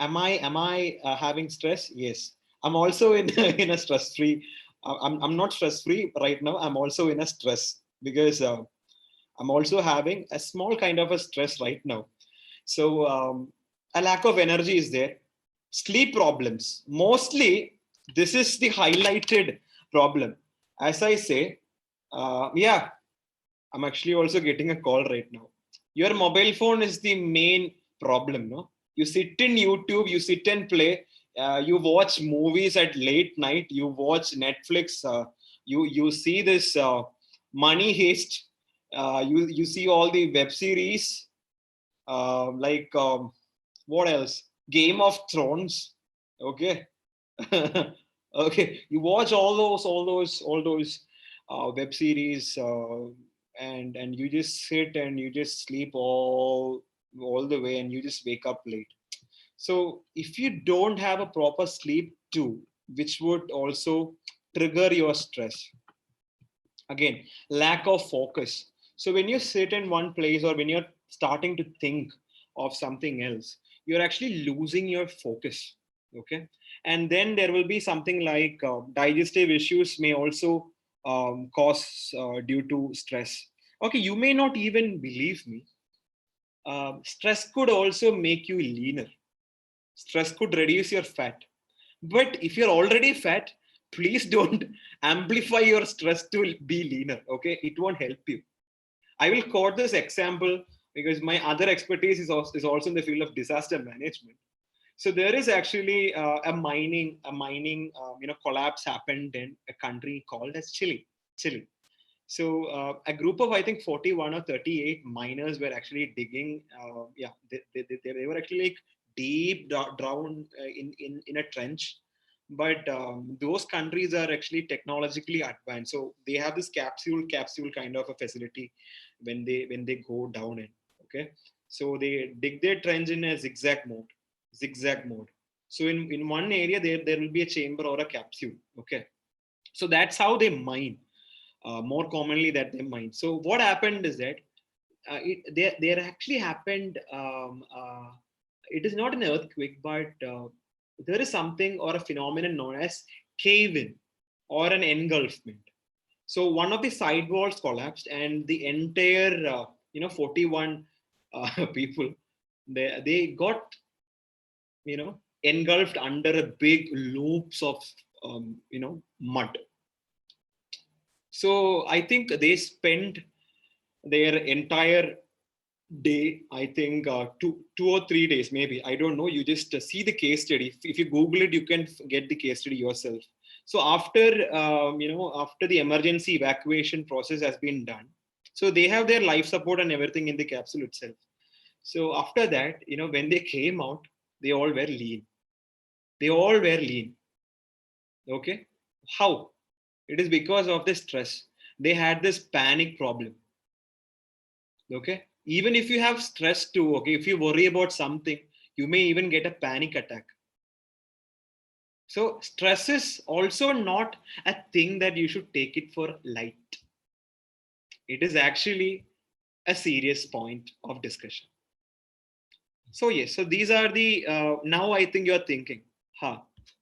Am I having stress? Yes, I'm also in in a stress free. I'm not stress free right now. I'm also in a stress, because I'm also having a small kind of a stress right now. So a lack of energy is there. Sleep problems, mostly. This is the highlighted problem. As I say, yeah, I'm actually also getting a call right now. Your mobile phone is the main problem, no? You sit in YouTube, you sit and play, you watch movies at late night, you watch Netflix, you see this money heist, you see all the web series, like what else? Game of Thrones, okay. Okay, you watch all those web series, and you just sit and you just sleep all the way, and you just wake up late. So if you don't have a proper sleep too, which would also trigger your stress. Again, lack of focus. So when you sit in one place or when you're starting to think of something else, you're actually losing your focus. Okay. And then there will be something like digestive issues may also cause due to stress. Okay, you may not even believe me. Stress could also make you leaner. Stress could reduce your fat. But if you're already fat, please don't amplify your stress to be leaner. Okay, it won't help you. I will quote this example because my other expertise is also in the field of disaster management. So there is actually a mining collapse happened in a country called as Chile. Chile. So a group of I think 41 or 38 miners were actually digging. They were actually like deep down in a trench. But those countries are actually technologically advanced, so they have this capsule kind of a facility when they go down in. Okay, so they dig their trench in a zigzag mode. So in one area there will be a chamber or a capsule. Okay, so that's how they mine, more commonly that they mine. So what happened is that there actually happened. It is not an earthquake, but there is something or a phenomenon known as cave-in or an engulfment. So one of the side walls collapsed, and the entire 41 people, they got engulfed under a big loops of mud. So I think they spent their entire day, I think 2 or 3 days, maybe. I don't know. You just see the case study. If you Google it, you can get the case study yourself. So after the emergency evacuation process has been done, so they have their life support and everything in the capsule itself. So after that, when they came out, they all were lean. They all were lean. Okay. How? It is because of the stress. They had this panic problem. Okay. Even if you have stress too, okay, if you worry about something, you may even get a panic attack. So stress is also not a thing that you should take it for light. It is actually a serious point of discussion. So yes, so these are the now I think you're thinking, huh,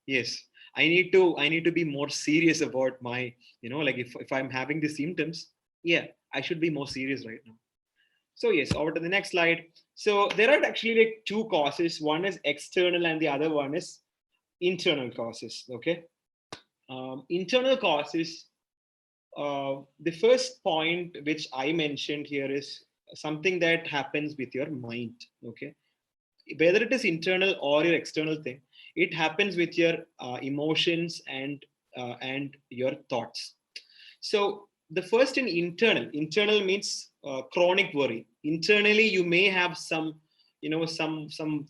yes, I need to be more serious about my, like if I'm having the symptoms, yeah, I should be more serious right now. So yes, over to the next slide. So there are actually like two causes. One is external and the other one is internal causes. Okay. Internal causes. The first point which I mentioned here is something that happens with your mind. Okay. Whether it is internal or your external thing, it happens with your emotions and your thoughts. So the first in internal means chronic worry. Internally, you may have some,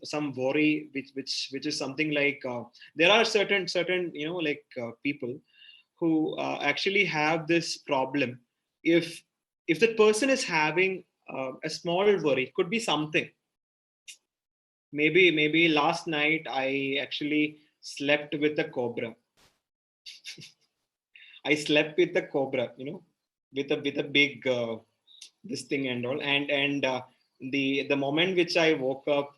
some worry, which is something like there are certain like people who actually have this problem. If the person is having a small worry, could be something. Maybe last night I actually slept with a cobra. I slept with a cobra, with a big this thing and all, and the moment which I woke up,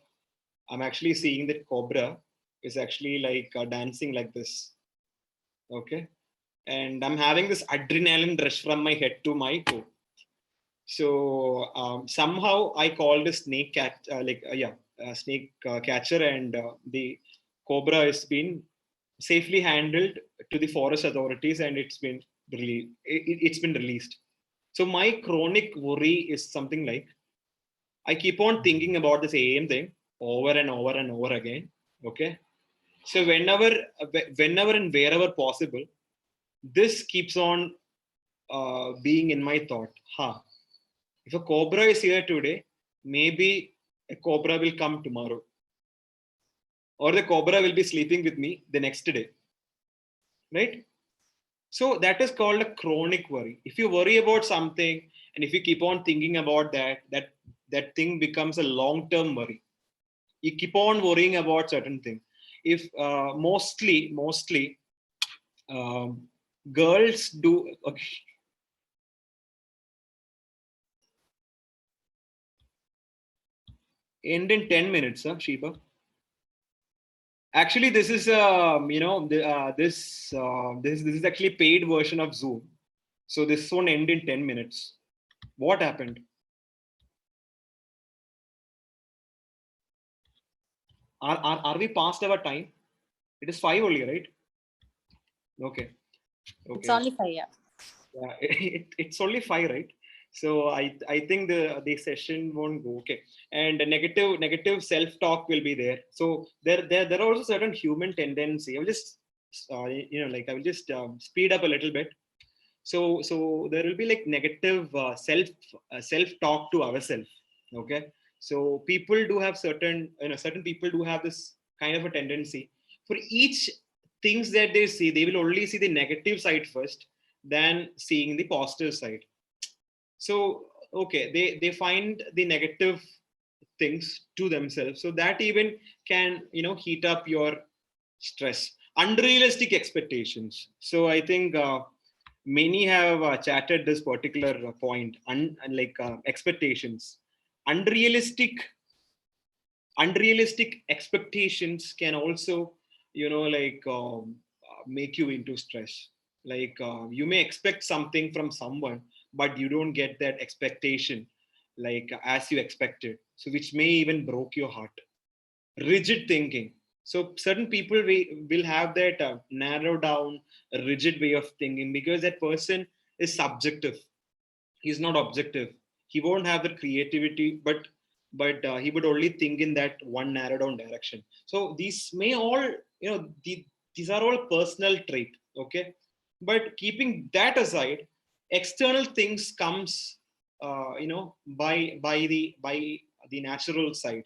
I'm actually seeing that cobra is actually like dancing like this. Okay, and I'm having this adrenaline rush from my head to my toe. So somehow I called a snake snake catcher, and the cobra has been safely handled to the forest authorities, and it's been released. So my chronic worry is something like I keep on thinking about the same thing over and over and over again. Okay, so whenever and wherever possible, this keeps on being in my thought. If a cobra is here today, maybe a cobra will come tomorrow, or the cobra will be sleeping with me the next day, right? So that is called a chronic worry. If you worry about something and if you keep on thinking about that thing becomes a long-term worry. You keep on worrying about certain thing. If mostly girls do. Okay. End in 10 minutes, huh, Sheba? Actually, this is this is actually paid version of Zoom. So this won't end in 10 minutes. What happened? Are we past our time? It is 5 only, right? Okay. It's Okay. only 5, yeah. Yeah, it's only 5, right? So I think the session won't go. Okay. And the negative self-talk will be there. So there are also certain human tendency. I will just I will just speed up a little bit. So there will be like negative self-talk to ourselves. Okay. So people do have certain people do have this kind of a tendency. For each things that they see, they will only see the negative side first, than seeing the positive side. So okay, they find the negative things to themselves, so that even can heat up your stress. Unrealistic expectations. So I think many have chatted this particular point, expectations. Unrealistic unrealistic expectations can also make you into stress. You may expect something from someone, but you don't get that expectation as you expected, so which may even broke your heart. Rigid thinking. So certain people will have that narrow down rigid way of thinking, because that person is subjective. He's not objective. He won't have the creativity, but he would only think in that one narrow down direction. So these may all these are all personal trait. Okay. But keeping that aside, external things comes by the natural side,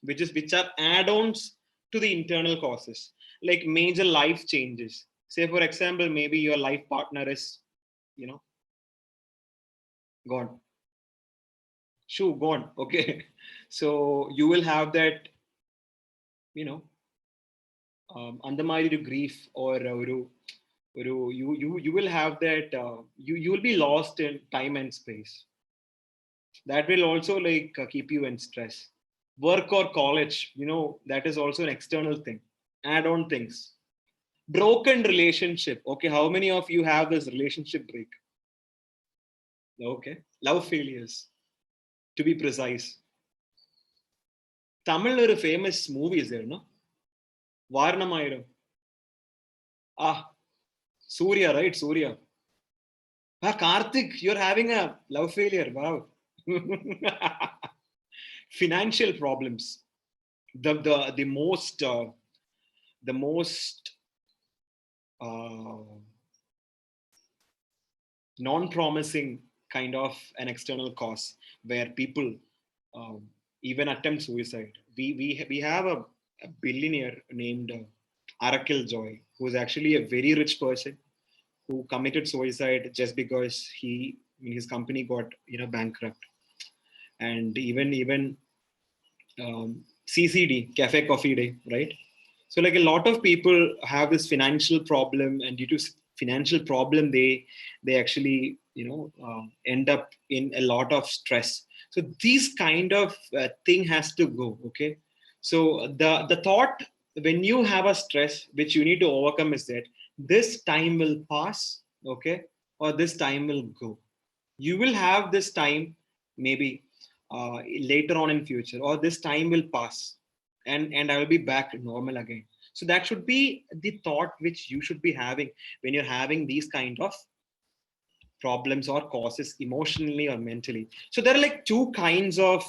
which are add-ons to the internal causes, like major life changes. Say for example, maybe your life partner is you know gone. Shoo, gone. Okay. So you will have that, you know, undermined grief, or you will have that you will be lost in time and space. That will also keep you in stress. Work or college, that is also an external thing. Add-on things. Broken relationship. Okay, how many of you have this relationship break? Okay, love failures, to be precise. Tamil ஒரு famous movie is there, no? Varnamayiram. Ah, Surya, right? Surya. Ah, Karthik, you're having a love failure. Wow. Financial problems. The most uh, non-promising kind of an external cause, where people um, even attempt suicide. We have a billionaire named Arakil Joy, who is actually a very rich person, who committed suicide just because his company got bankrupt. And even CCD, Cafe Coffee Day, right? So like a lot of people have this financial problem, and due to financial problem, they actually end up in a lot of stress. So these kind of thing has to go. Okay, so the thought when you have a stress which you need to overcome is that this time will pass, okay, or this time will go. You will have this time, maybe later on in future, or this time will pass, and I will be back normal again. So that should be the thought which you should be having when you're having these kind of problems or causes, emotionally or mentally. So there are like two kinds of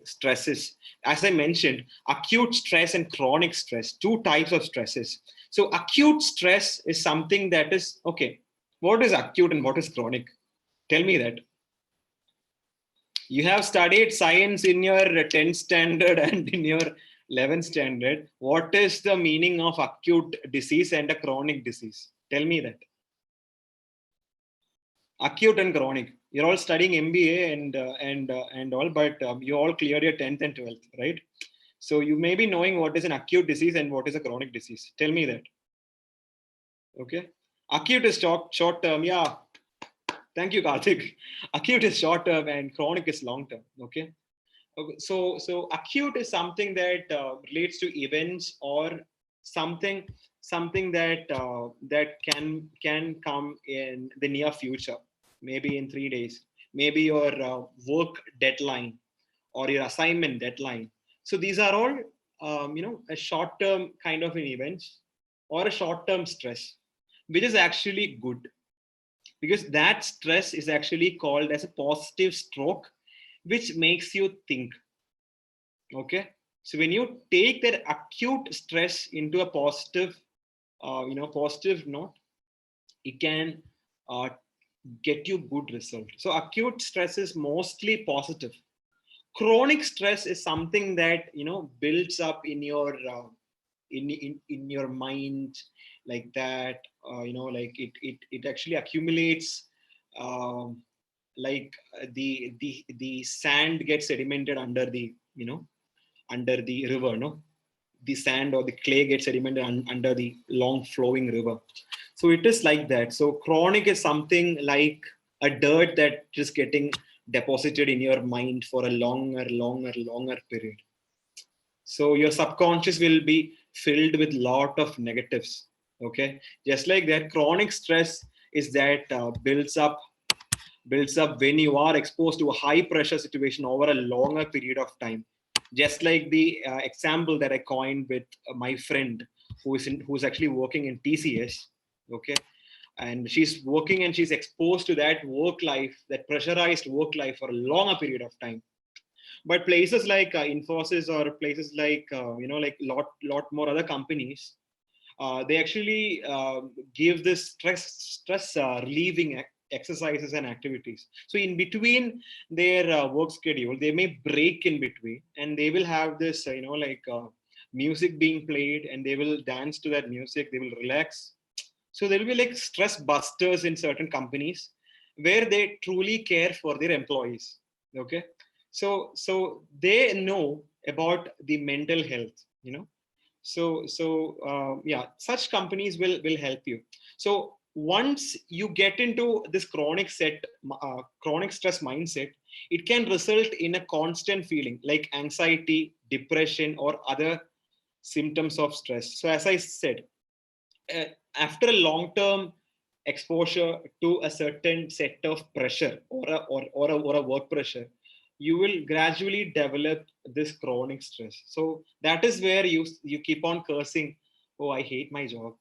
stresses, as I mentioned: acute stress and chronic stress. Two types of stresses. So acute stress is something that is okay. What is acute and what is chronic? Tell me that. You have studied science in your 10th standard and in your 11th standard. What is the meaning of acute disease and a chronic disease? Tell me that. Acute and chronic. You're all studying MBA and all, but you all cleared your 10th and 12th, right? So you may be knowing what is an acute disease and what is a chronic disease. Tell me that. Okay. Acute is short term. Yeah. Thank you, Karthik. Acute is short term and chronic is long term. Okay. Okay, so acute is something that relates to events or something that can come in the near future, maybe in 3 days, maybe your work deadline or your assignment deadline. So these are all a short term kind of an event or a short term stress, which is actually good because that stress is actually called as a positive stroke, which makes you think. Okay, so when you take that acute stress into a positive positive note, it can uh, get you good result. So acute stress is mostly positive. Chronic stress is something that builds up in your in your mind, like that. Like it actually accumulates, um, like the sand gets sedimented under the under the river, no? The sand or the clay gets sedimented under the long flowing river. So it is like that. So chronic is something like a dirt that is getting deposited in your mind for a longer period. So your subconscious will be filled with lot of negatives. Okay, just like that, chronic stress is that builds up when you are exposed to a high pressure situation over a longer period of time. Just like the example that I coined with my friend who's actually working in TCS. Okay, and she's working and she's exposed to that work life, that pressurized work life for a longer period of time. But places like Infosys or places like like lot more other companies, they actually give this stress relieving exercises and activities. So in between their work schedule, they may break in between, and they will have this music being played, and they will dance to that music. They will relax. So there will be like stress busters in certain companies where they truly care for their employees. Okay, so they know about the mental health. Yeah, such companies will help you. So once you get into this chronic stress mindset, it can result in a constant feeling like anxiety, depression, or other symptoms of stress. So as I said, uh, after a long term exposure to a certain set of pressure or a work pressure, you will gradually develop this chronic stress. So that is where you keep on cursing, oh, I hate my job,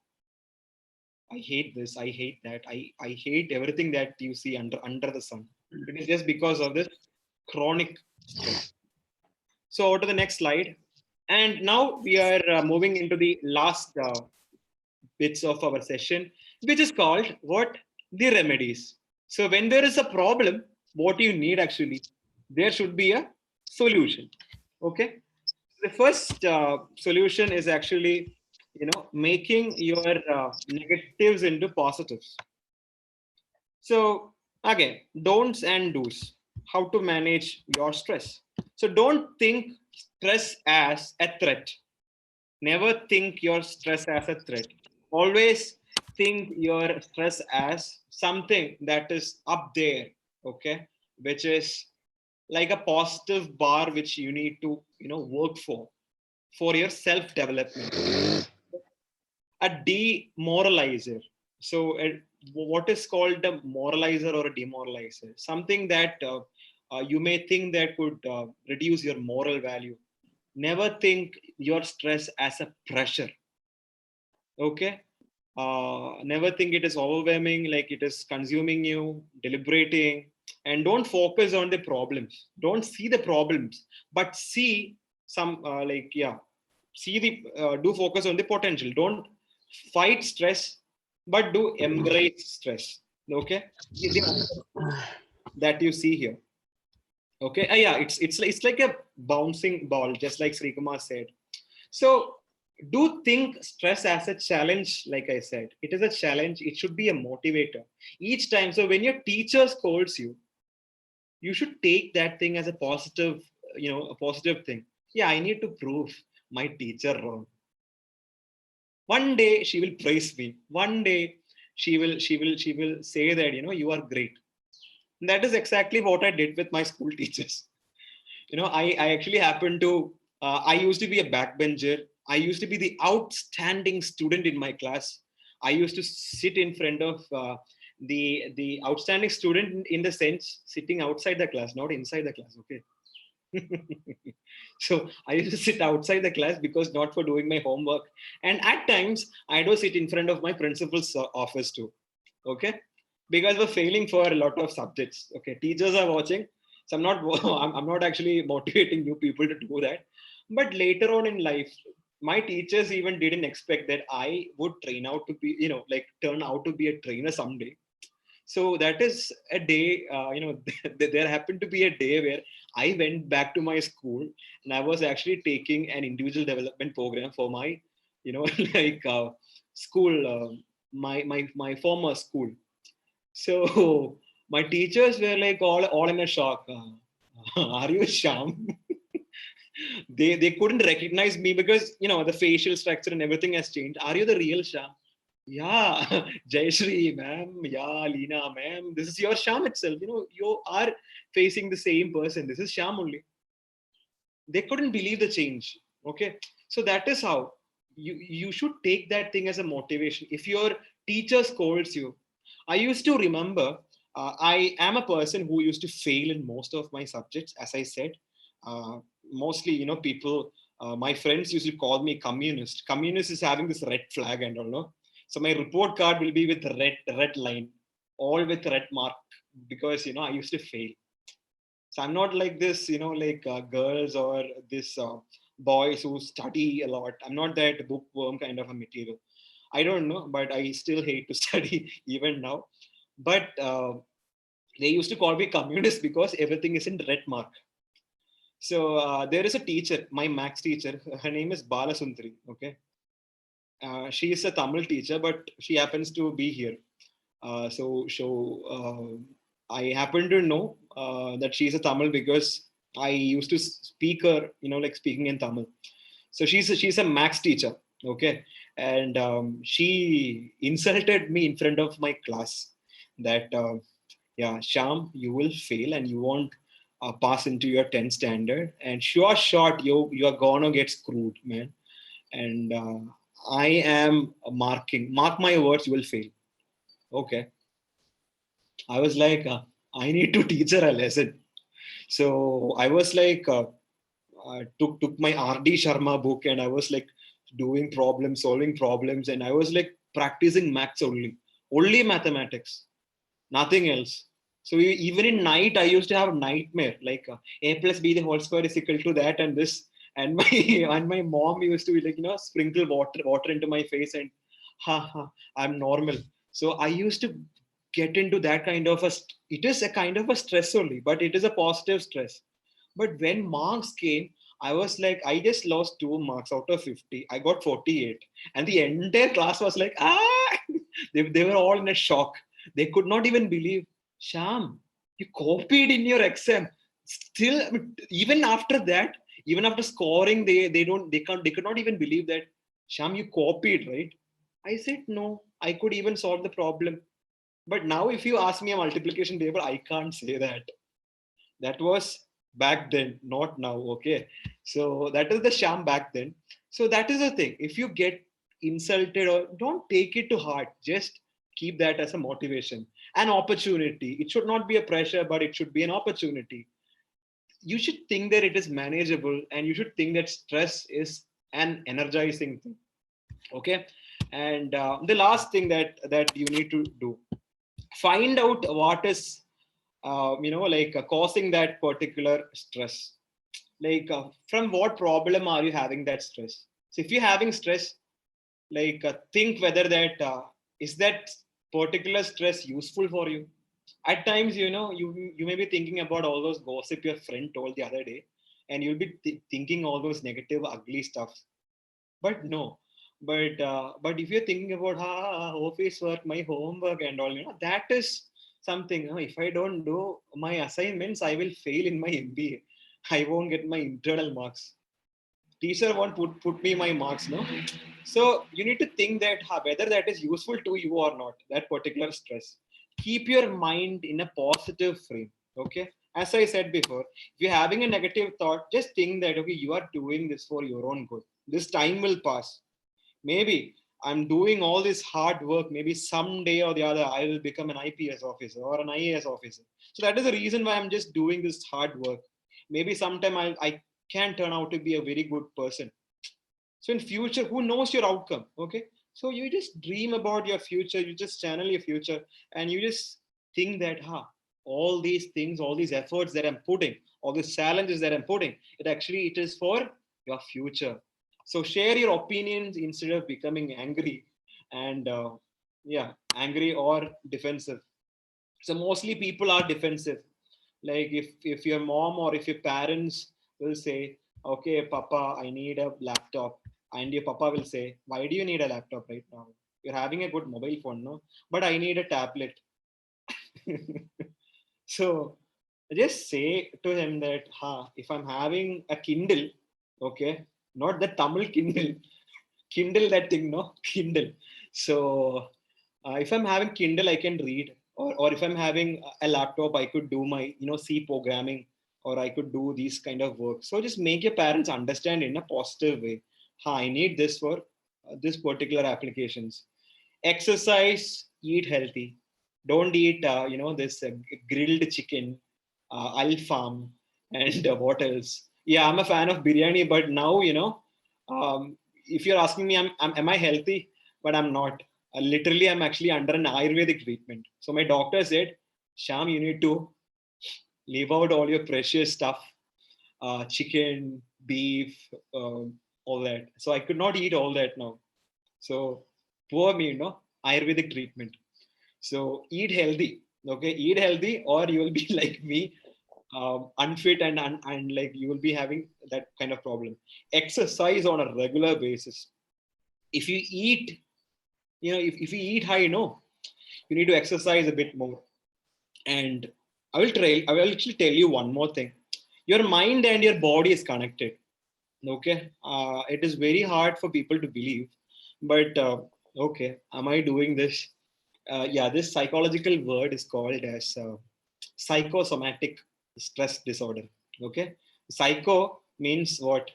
I hate this, I hate that, I hate everything that you see under the sun. It is just because of this chronic stress. So to the next slide. And now we are moving into the last bits of our session, which is called what? The remedies. So when there is a problem, what you need actually, there should be a solution. Okay. The first solution is actually, making your negatives into positives. So again, don'ts and do's. How to manage your stress. So don't think stress as a threat. Never think your stress as a threat. Always think your stress as something that is up there, okay, which is like a positive bar which you need to work for your self development. A demoralizer. So what is called a moralizer or a demoralizer? Something that you may think that could reduce your moral value. Never think your stress as a pressure. Okay. Never think it is overwhelming, like it is consuming you, deliberating. And don't focus on the problems. Don't see the problems, but see some see the do focus on the potential. Don't fight stress, but do embrace stress. Okay, that you see here. Okay, yeah, it's like a bouncing ball, just like Sri Kumar said. So do think stress as a challenge. Like I said, it is a challenge. It should be a motivator each time. So when your teacher scolds you, you should take that thing as a positive, a positive thing. Yeah, I need to prove my teacher wrong. One day she will praise me. One day she will say that, you are great. And that is exactly what I did with my school teachers. I actually happened to, I used to be a backbencher. I used to be the outstanding student in my class. I used to sit in front of the outstanding student in the sense sitting outside the class, not inside the class. Okay. So I used to sit outside the class because not for doing my homework. And at times I do sit in front of my principal's office too. Okay. Because we're failing for a lot of subjects. Okay. Teachers are watching. So I'm not, I'm not actually motivating new people to do that. But later on in life, my teachers even didn't expect that I would train out to be, like turn out to be a trainer someday. So that is a day, there happened to be a day where I went back to my school and I was actually taking an individual development program for my, like school, my former school. So my teachers were like all in a shock. Are you Sham? They couldn't recognize me because the facial structure and everything has changed. Are you the real Sham? Yeah, Jayashree, ma'am. Yeah, Leena, ma'am. This is your Sham itself. You are facing the same person. This is Sham only. They couldn't believe the change. Okay. So that is how you should take that thing as a motivation. If your teacher scolds you, I used to remember, I am a person who used to fail in most of my subjects, as I said. Uh, Mostly, people, my friends used to call me communist. Communist is having this red flag and all, no? So my report card will be with red line, all with red mark, because I used to fail. So I'm not like this, like girls or this boys who study a lot. I'm not that bookworm kind of a material. I don't know, but I still hate to study even now. But they used to call me communist because everything is in red mark. So there is a teacher, my max teacher. Her name is Bala Sundari. Okay, she is a Tamil teacher, but she happens to be here. I happen to know that she's a Tamil because I used to speak her, like speaking in Tamil. So she's a max teacher, okay, and she insulted me in front of my class that yeah, Sham, you will fail and you won't pass into your 10th standard, and sure shot you're gonna get screwed, man. And I am mark my words, you will fail. Okay, I was like, I need to teach her a lesson. So I was like, I took my R.D. Sharma book and I was like doing problems, solving problems, and I was like practicing maths only mathematics, nothing else. So even in night, I used to have nightmare like a plus b the whole square is equal to that and this, and my and my mom used to like sprinkle water into my face and ha ha, I'm normal. So I used to get into that kind of it is a kind of a stress only, but it is a positive stress. But when marks came, I was like, I just lost 2 marks out of 50. I got 48. And the entire class was like, ah, they were all in a shock. They could not even believe, Sham, you copied in your exam. Still, I mean, even after that, even after scoring, they could not even believe that, Sham, you copied, right? I said, no, I could even solve the problem. But now, if you ask me a multiplication table, I can't say that. That was back then, not now. Okay. So that is the sham back then. So that is the thing. If you get insulted or don't take it to heart, just keep that as a motivation, an opportunity. It should not be a pressure, but it should be an opportunity. You should think that it is manageable and you should think that stress is an energizing thing. Okay. And the last thing that you need to do, find out what is like causing that particular stress, like from what problem are you having that stress. So if you're having stress, like think whether that is that particular stress useful for you. At times, you may be thinking about all those gossip your friend told the other day, and you'll be thinking all those negative ugly stuff. But no, but if you're thinking about office work, my homework and all, that is something. If I don't do my assignments, I will fail in my MBA. I won't get my internal marks. teacher won't put me my marks, no? So you need to think that whether that is useful to you or not, that particular stress. Keep your mind in a positive frame. Okay. As I said before, if you're having a negative thought, just think that okay, you are doing this for your own good. This time will pass. Maybe I'm doing all this hard work. Maybe someday or the other, I will become an IPS officer or an IAS officer. So that is the reason why I'm just doing this hard work. Maybe sometime I can turn out to be a very good person. So in future, who knows your outcome? Okay. So you just dream about your future, you just channel your future, and you just think that, all these things, all these efforts that I'm putting, all these challenges that I'm putting, it is for your future. So share your opinions instead of becoming angry and angry or defensive. So mostly people are defensive. Like if your mom or if your parents will say, okay papa, I need a laptop, and your papa will say, why do you need a laptop right now? You're having a good mobile phone, no? But I need a tablet. So just say to him that if I'm having a Kindle, okay, not the Tamil Kindle, Kindle, that thing, no? Kindle. So if I'm having Kindle, I can read, or if I'm having a laptop, I could do my C programming, or I could do these kind of work. So just make your parents understand in a positive way. I need this for this particular applications. Exercise, eat healthy. Don't eat this grilled chicken, alfam, and what else? Yeah, I'm a fan of biryani, but now if you're asking me, am I healthy? But I'm not. Literally, I'm actually under an Ayurvedic treatment. So my doctor said, Shyam, you need to leave out all your precious stuff, chicken, beef, all that. So I could not eat all that now. So poor me, Ayurvedic treatment. So eat healthy, okay? Eat healthy, or you will be like me, unfit, and like you will be having that kind of problem. Exercise on a regular basis. If you eat, if you eat high, you need to exercise a bit more. And I will actually tell you one more thing. Your mind and your body is connected. Okay, it is very hard for people to believe, but okay, am I doing this? Yeah, this psychological word is called as psychosomatic stress disorder. Okay, psycho means what?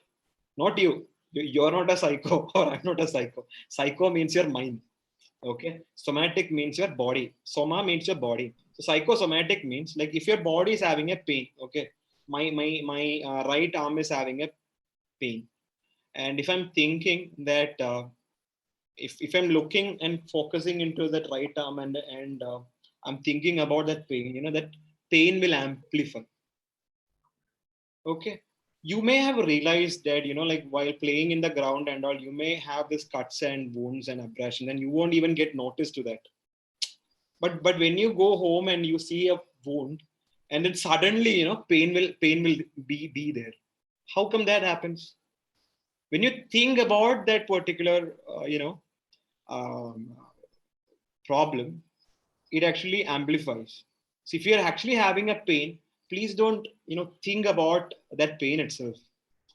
Not you. You're not a psycho, or I'm not a psycho. Psycho means your mind. Okay, somatic means your body. Soma means your body. So psychosomatic means like if your body is having a pain. Okay, my right arm is having a pain, and if I'm thinking that if I'm looking and focusing into that right arm, and I'm thinking about that pain, that pain will amplify. Okay, you may have realized that like while playing in the ground and all, you may have this cuts and wounds and abrasion, and you won't even get noticed to that. But when you go home and you see a wound, and then suddenly pain will be there. How come that happens? When you think about that particular um, problem, it actually amplifies. So if you're actually having a pain, please don't think about that pain itself.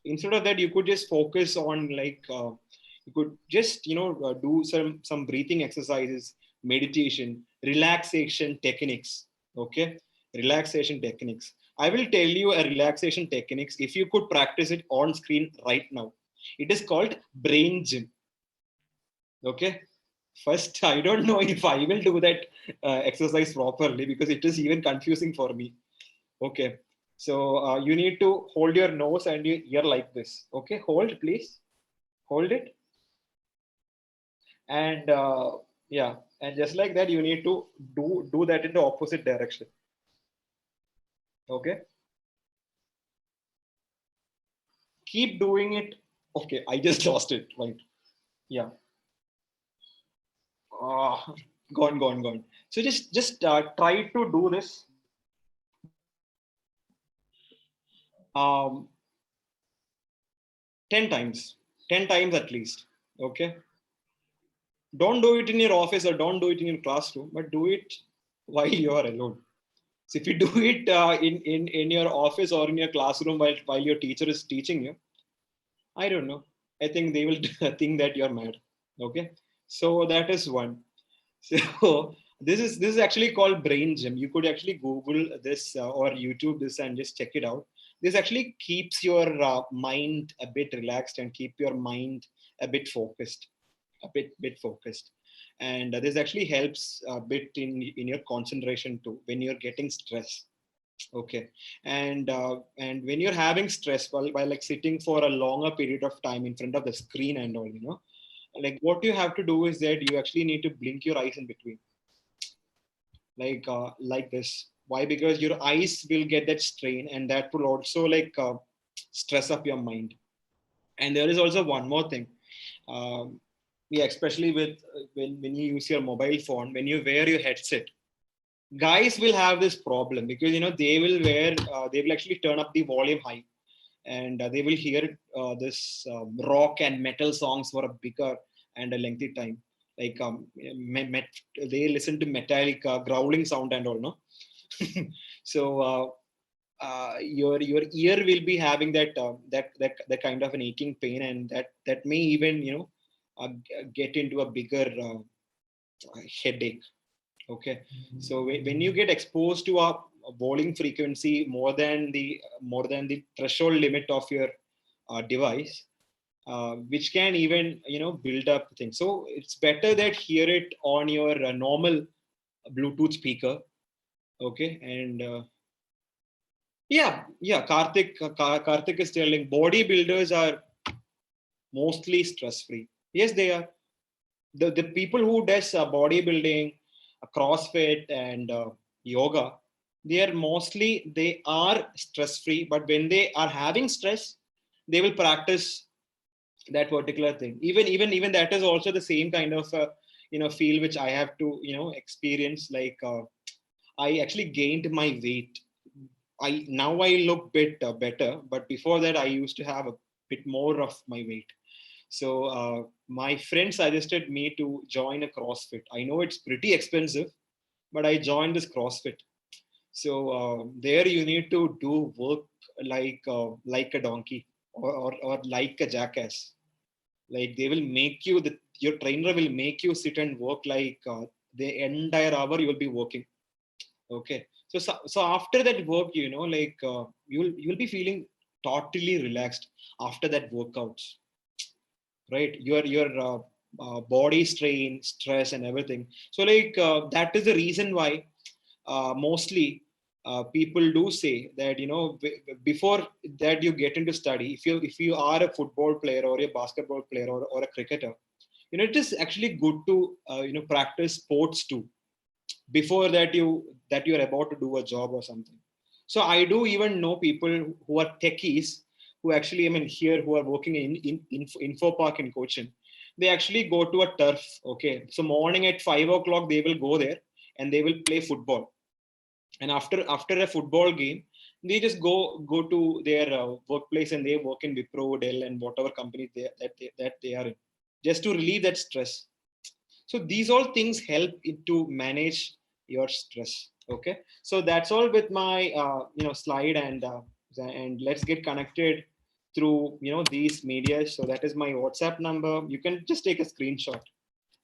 Instead of that, you could just focus on like you could just do some breathing exercises, meditation, relaxation techniques. Okay, relaxation techniques. I will tell you a relaxation techniques if you could practice it on screen right now. It is called brain gym. Okay, first, I don't know if I will do that exercise properly because it is even confusing for me. Okay, so you need to hold your nose and your ear like this. Okay, hold, please. Hold it. And yeah, and just like that, you need to do that in the opposite direction. Okay, keep doing it. Okay, I just lost it. Right. Yeah. Ah, gone. So just try to do this. Um, 10 times, 10 times at least. Okay, don't do it in your office or don't do it in your classroom, but do it while you are alone. So if you do it in your office or in your classroom while your teacher is teaching you, I don't know. I think they will think that you're mad. Okay. So that is one. So this is actually called brain gym. You could actually Google this or YouTube this and just check it out. This actually keeps your mind a bit relaxed and keep your mind a bit focused, a bit focused. And this actually helps a bit in your concentration too when you're getting stress. Okay. And when you're having stress while like sitting for a longer period of time in front of the screen and all, like what you have to do is that you actually need to blink your eyes in between, like this. Why? Because your eyes will get that strain, and that will also stress up your mind. And there is also one more thing. Yeah, especially with when you use your mobile phone, when you wear your headset, guys will have this problem because they will actually turn up the volume high, and they will hear this rock and metal songs for a bigger and a lengthy time. Like they listen to metallic growling sound and all, no. So your ear will be having that kind of an aching pain, and that may even get into a bigger headache. Okay. So when you get exposed to a volume frequency more than the threshold limit of your device, which can even build up things. So it's better that hear it on your normal Bluetooth speaker. Okay. And yeah, Karthik is telling bodybuilders are mostly stress free. Yes, they are. The people who does bodybuilding, CrossFit, and yoga, they are stress free. But when they are having stress, they will practice that particular thing. Even that is also the same kind of feel which I have to experience. Like I actually gained my weight. I look bit better, but before that I used to have a bit more of my weight. So my friend suggested me to join a CrossFit. I know it's pretty expensive, but I joined this CrossFit. So there you need to do work like a donkey, or like a jackass. Like they will make you your trainer will make you sit and work like the entire hour you will be working. Okay. So after that work, you'll be feeling totally relaxed after that workouts, right? Your body strain, stress, and everything. So that is the reason why mostly people do say that before that you get into study, if you are a football player or a basketball player or a cricketer, it is actually good to practice sports too before that you're about to do a job or something. So I do even know people who are techies who actually, I mean, here, who are working in info park in Cochin. They actually go to a turf. Okay, so morning at 5 o'clock they will go there and they will play football. And after a football game, they just go to their workplace and they work in Wipro, Dell, and whatever company that they are in, just to relieve that stress. So these all things help it to manage your stress. Okay, so that's all with my slide. And let's get connected through these media. So that is my WhatsApp number. You can just take a screenshot.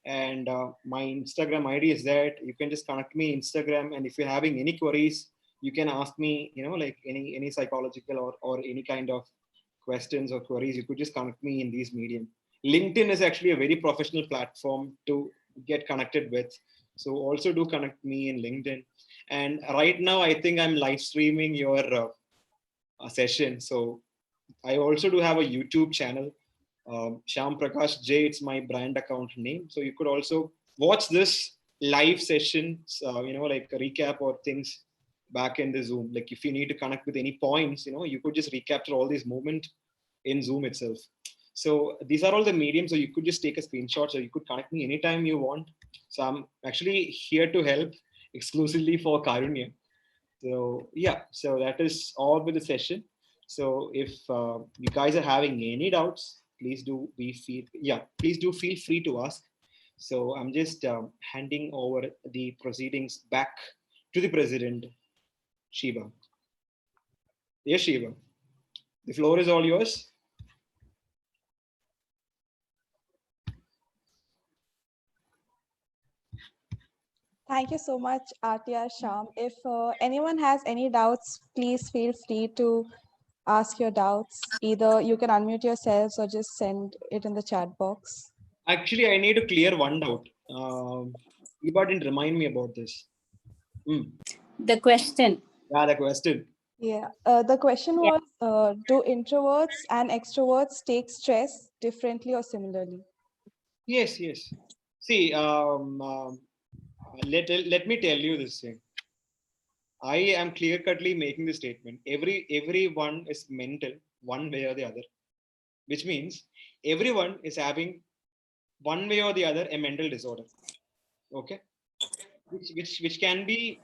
And my Instagram ID is that. You can just connect me Instagram, and if you're having any queries, you can ask me, like any psychological or any kind of questions or queries. You could just connect me in these medium. LinkedIn is actually a very professional platform to get connected with. So also do connect me in LinkedIn. And right now, I think I'm live streaming your session. So I also do have a YouTube channel, Shyam Prakash J. It's my brand account name. So you could also watch this live sessions, like a recap or things back in the Zoom. Like if you need to connect with any points, you could just recapture all these movement in Zoom itself. So these are all the mediums. So you could just take a screenshot. So you could connect me anytime you want. So I'm actually here to help exclusively for Karunya. So yeah, so that is all with the session. So if you guys are having any doubts, please do feel free to ask. So I'm just handing over the proceedings back to the president, Shiva. Yes, Shiva. The floor is all yours. Thank you so much, Artia Sham. If anyone has any doubts, please feel free to ask your doubts. Either you can unmute yourselves or just send it in the chat box. Actually, I need to clear one doubt. Eva didn't remind me about this. The question. Yeah, the question. Yeah. The question Yeah. was, do introverts and extroverts take stress differently or similarly? Yes, yes. See, let me tell you this thing. I am clear cutly making the statement. Everyone is mental one way or the other, which means everyone is having one way or the other a mental disorder. Okay, which can be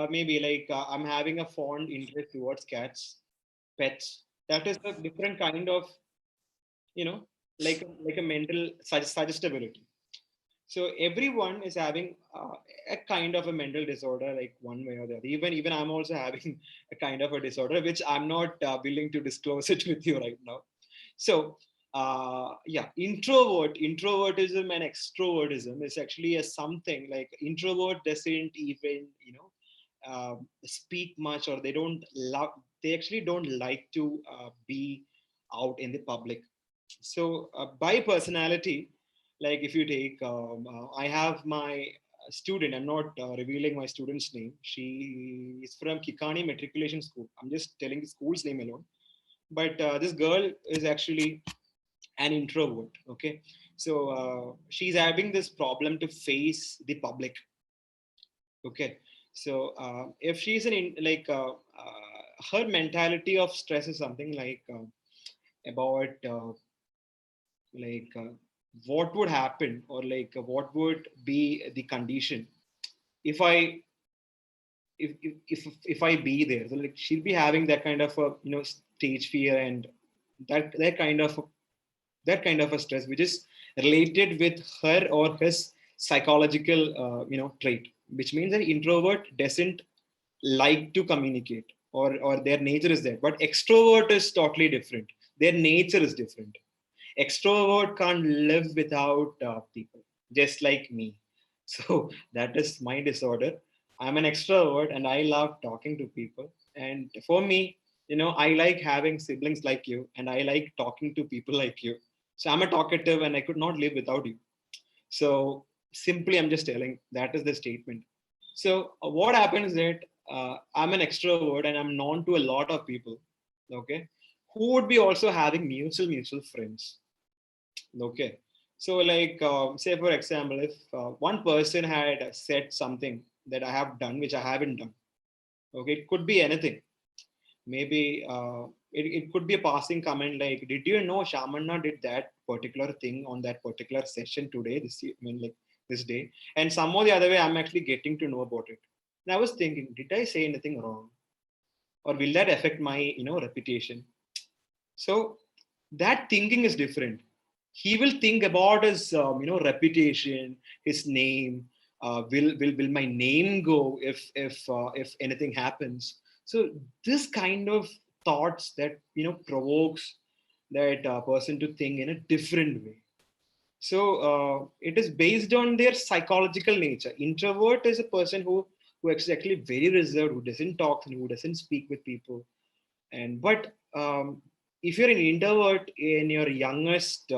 maybe like I'm having a fond interest towards cats, pets. That is a different kind of, you know, like a mental suggestibility. So everyone is having a kind of a mental disorder, like one way or the other. Even I'm also having a kind of a disorder, which I'm not willing to disclose it with you right now. So yeah, introvertism and extrovertism is actually a something like introvert doesn't even speak much, or they actually don't like to be out in the public. So by personality, like if you take I have my student, I'm not revealing my student's name. She is from Kikani Matriculation School. I'm just telling the school's name alone. But this girl is actually an introvert. Okay, so she's having this problem to face the public. Okay, so if she's her mentality of stress is something like about like what would happen, or like what would be the condition if I if I be there. So like she'll be having that kind of a stage fear, and that kind of a stress which is related with her or his psychological trait, which means that introvert doesn't like to communicate, or their nature is there. But extrovert is totally different. Their nature is different. Extrovert can't live without people, just like me. So that is my disorder. I'm an extrovert and I love talking to people. And for me, I like having siblings like you, and I like talking to people like you. So I'm a talkative and I could not live without you. So simply, I'm just telling that is the statement. So what happens is that I'm an extrovert and I'm known to a lot of people. Okay, who would be also having mutual friends. Okay, so like say for example, if one person had said something that I have done which I haven't done. Okay, it could be anything. Maybe it could be a passing comment like, "Did you know Shamanna did that particular thing on that particular session today? Like this day." And somehow the other way, I'm actually getting to know about it. And I was thinking, did I say anything wrong, or will that affect my reputation? So that thinking is different. He will think about his reputation, his name. Will my name go if anything happens? So this kind of thoughts that provokes that person to think in a different way. So it is based on their psychological nature. Introvert is a person who is actually very reserved, who doesn't talk and who doesn't speak with people. And but if you're an introvert in your youngest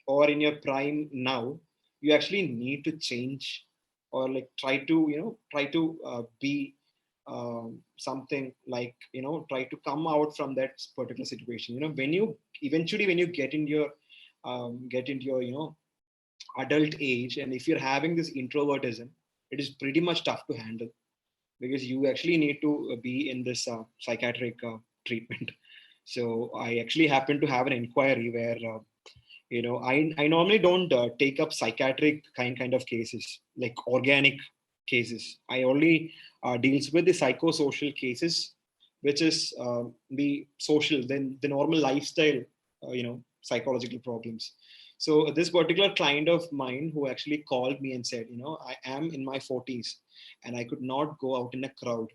or in your prime now, you actually need to change, or like try to be something like try to come out from that particular situation. When you eventually when you get into your adult age, and if you're having this introvertism, it is pretty much tough to handle, because you actually need to be in this psychiatric treatment. So I actually happen to have an inquiry where I normally don't take up psychiatric kind of cases, like organic cases. I only deals with the psychosocial cases, which is the social, then the normal lifestyle, psychological problems. So this particular client of mine who actually called me and said, I am in my 40s and I could not go out in a crowd.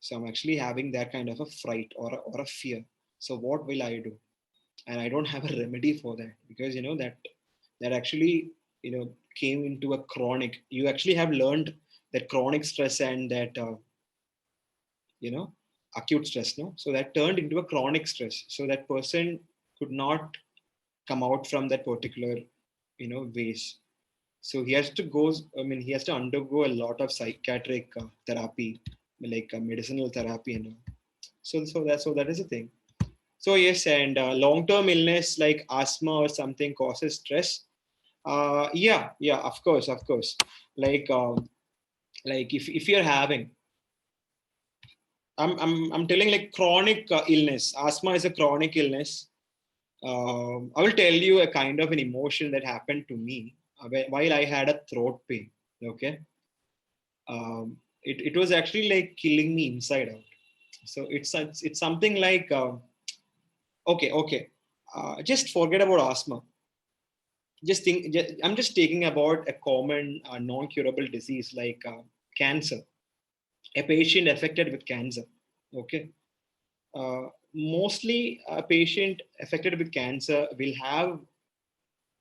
So I'm actually having that kind of a fright or a fear. So what will I do? And I don't have a remedy for that, because that actually came into a chronic. You actually have learned that chronic stress and that acute stress, no? So that turned into a chronic stress. So that person could not come out from that particular, ways. So he has to he has to undergo a lot of psychiatric therapy, like medicinal therapy and all. So that is the thing. So yes, and long-term illness like asthma or something causes stress. Yeah, of course. Like, if you're having, I'm telling, like, chronic illness. Asthma is a chronic illness. I will tell you a kind of an emotion that happened to me while I had a throat pain. Okay, it was actually like killing me inside out. So it's something like okay. Just forget about asthma. I'm just taking about a common non-curable disease like cancer. A patient affected with cancer. Okay. Mostly a patient affected with cancer will have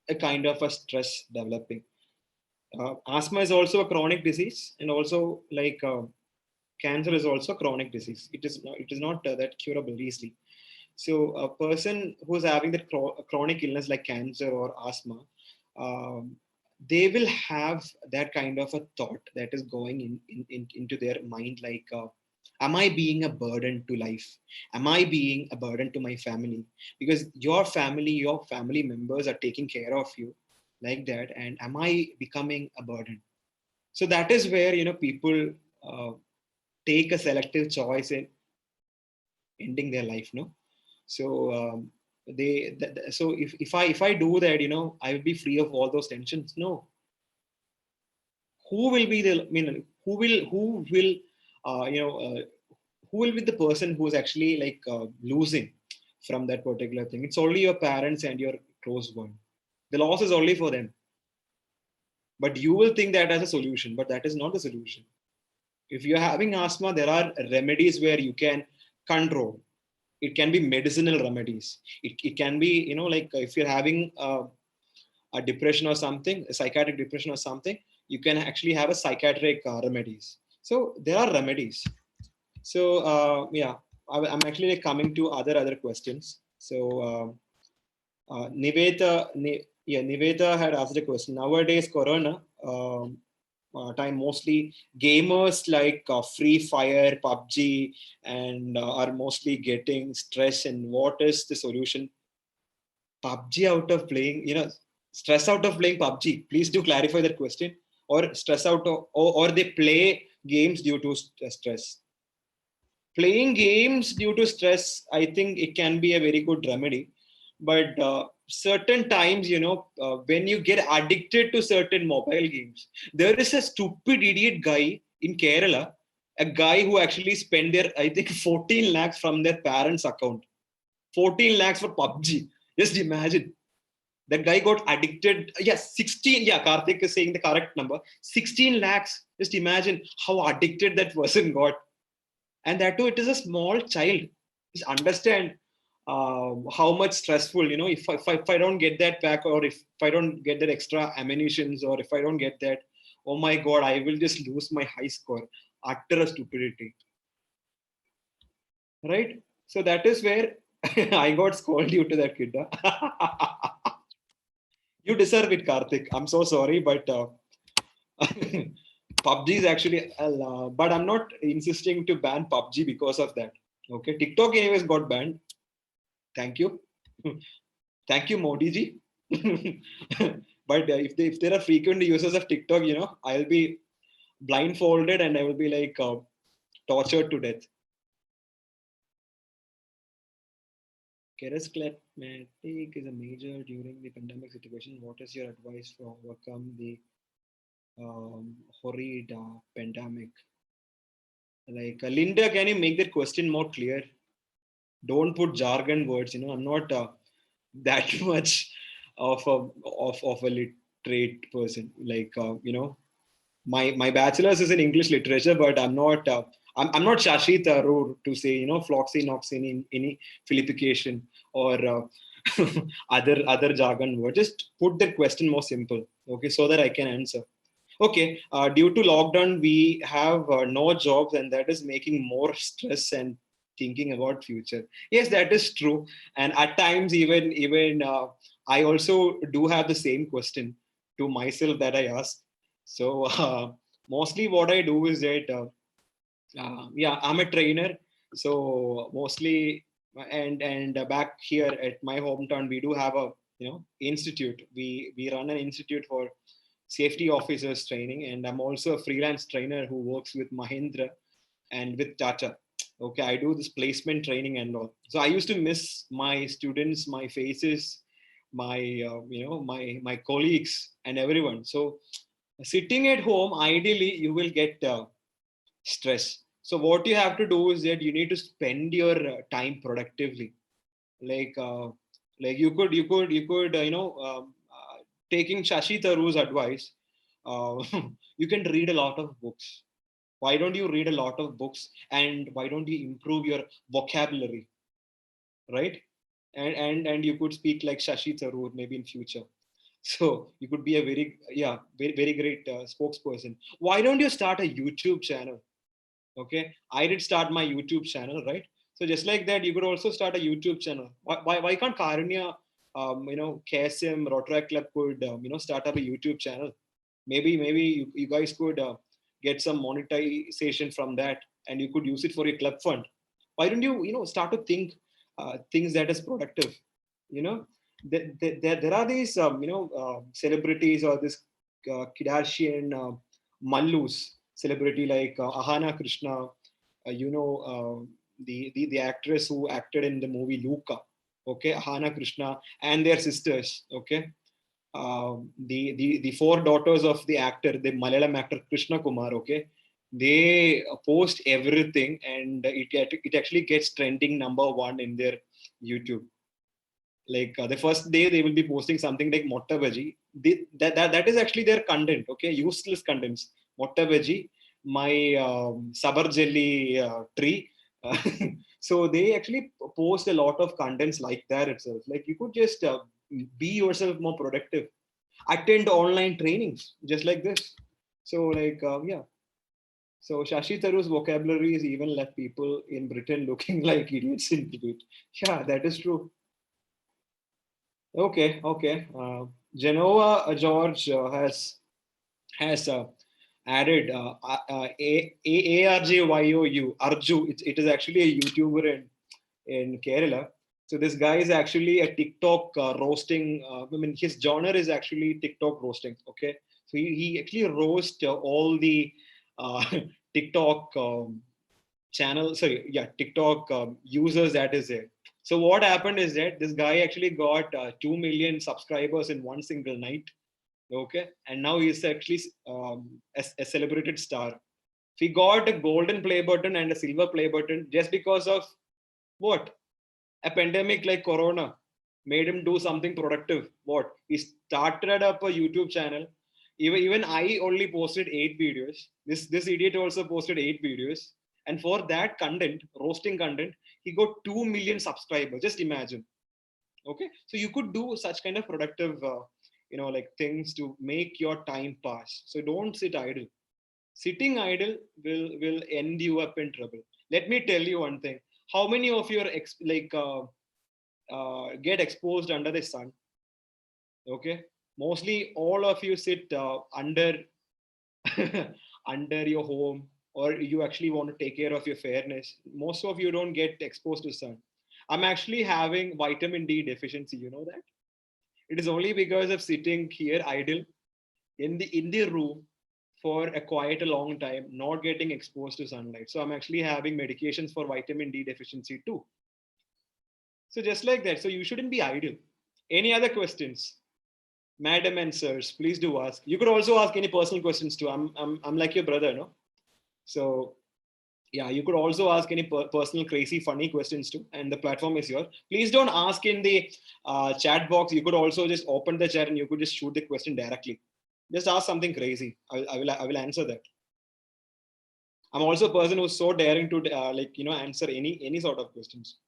a kind of a stress developing. Asthma is also a chronic disease, and also like cancer is also a chronic disease. It is not that curable easily. So a person who's having that chronic illness like cancer or asthma, um, they will have that kind of a thought that is going into their mind, like, am I being a burden to life? Am I being a burden to my family? Because your family members are taking care of you like that, and am I becoming a burden? So that is where people uh, take a selective choice in ending their life, no? So so if I do that, I will be free of all those tensions. No. Who will be the I mean who will uh, you know uh, who will be the person who is actually like losing from that particular thing? It's only your parents and your close one. The loss is only for them. But you will think that as a solution, but that is not the solution. If you're having asthma, there are remedies where you can control. It can be medicinal remedies. It can be, like if you're having a depression or something, a psychiatric depression or something, you can actually have a psychiatric remedies. So there are remedies. So yeah, I'm actually like coming to other questions. So Niveta had asked a question. Nowadays, Corona time, mostly gamers like Free Fire, PUBG, and are mostly getting stress. And what is the solution? PUBG out of playing, stress out of playing PUBG. Please do clarify that question. Or stress out of, or they play games due to stress. Playing games due to stress, I think it can be a very good remedy. But certain times, when you get addicted to certain mobile games, there is a stupid idiot guy in Kerala, a guy who actually spent their, I think, 14 lakhs from their parents' account. 14 lakhs for PUBG. Just imagine. That guy got addicted. Yes, 16. Yeah, Karthik is saying the correct number. 16 lakhs. Just imagine how addicted that person got. And that too, it is a small child. Just understand how much stressful, if I don't get that back, or if I don't get that extra ammunitions, or if I don't get that, oh my God, I will just lose my high score. Utter stupidity. Right? So that is where I got scolded due to that kid. You deserve it, Karthik. I'm so sorry, but PUBG is actually, but I'm not insisting to ban PUBG because of that. Okay, TikTok anyways got banned. Thank you. Thank you, Modi ji. But if there are frequent users of TikTok, I'll be blindfolded and I will be like tortured to death. Charismatic is a major during the pandemic situation. What is your advice for overcome the horrid pandemic? Like Linda, can you make that question more clear? Don't put jargon words. I'm not that much of a literate person. Like my bachelor's is in English literature, but I'm not. I'm not Shashi Tharoor to say floxy noxin in any filification or other jargon word. Just put the question more simple, okay, so that I can answer. Okay, due to lockdown, we have no jobs, and that is making more stress and thinking about future. Yes, that is true. And at times, even I also do have the same question to myself that I ask. So mostly, what I do is that yeah, I'm a trainer. So mostly, and back here at my hometown, we do have a institute. We run an institute for safety officers training, and I'm also a freelance trainer who works with Mahindra and with Tata. Okay, I do this placement training and all. So I used to miss my students, my faces, my my colleagues and everyone. So sitting at home, ideally, you will get stress. So what you have to do is that you need to spend your time productively. Like you could taking Shashi Tharoor's advice, uh, you can read a lot of books. Why don't you read a lot of books, and why don't you improve your vocabulary, right? And you could speak like Shashi Tharoor maybe in future. So you could be a very great spokesperson. Why don't you start a YouTube channel? Okay, I did start my YouTube channel, right? So just like that, you could also start a YouTube channel. Why can't Karunya, KSM Rotary Club could start up a YouTube channel? Maybe you guys could get some monetization from that, and you could use it for your club fund. Why don't you start to think things that is productive? You know, there are these celebrities or this Kardashian Mallus celebrity like Ahana Krishna, the actress who acted in the movie Luca, okay, Ahana Krishna and their sisters, okay, the four daughters of the actor, the Malayalam actor Krishna Kumar, okay, they post everything, and it actually gets trending #1 in their YouTube. Like the first day they will be posting something like motta veggie. That is actually their content, okay, useless contents. Motta veggie, my sabar jelly tree. Uh, so they actually post a lot of contents like that itself. Like you could just be yourself more productive, attend online trainings just like this. So like yeah, so Shashi Tharoor's vocabulary is even left people in Britain looking like idiots in debate. Yeah, that is true. Okay, okay. Genova George has added ARJYOU Arju. It is actually a YouTuber in Kerala. So this guy is actually a TikTok roasting. I mean, his genre is actually TikTok roasting. Okay, so he actually roast all the uh, TikTok channel. Sorry, yeah, TikTok users that is there. So what happened is that this guy actually got 2 million subscribers in one single night. Okay, and now he's actually a celebrated star. He got a golden play button and a silver play button just because of what? A pandemic like Corona made him do something productive. What? He started up a YouTube channel. Even I only posted 8 videos. This idiot also posted 8 videos. And for that content, roasting content, he got 2 million subscribers. Just imagine. Okay, so you could do such kind of productive, like things to make your time pass. So don't sit idle. Sitting idle will end you up in trouble. Let me tell you one thing. How many of you are get exposed under the sun? Okay, mostly all of you sit under under your home, or you actually want to take care of your fairness. Most of you don't get exposed to sun. I'm actually having vitamin D deficiency. You know that? It is only because of sitting here idle in the room for a quite a long time, not getting exposed to sunlight. So I'm actually having medications for vitamin D deficiency too. So just like that. So you shouldn't be idle. Any other questions? Madam and sirs, please do ask. You could also ask any personal questions too. I'm like your brother, no? So yeah, you could also ask any personal, crazy, funny questions too, and the platform is yours. Please don't ask in the chat box. You could also just open the chat and you could just shoot the question directly. Just ask something crazy. I will answer that. I'm also a person who's so daring to answer any sort of questions.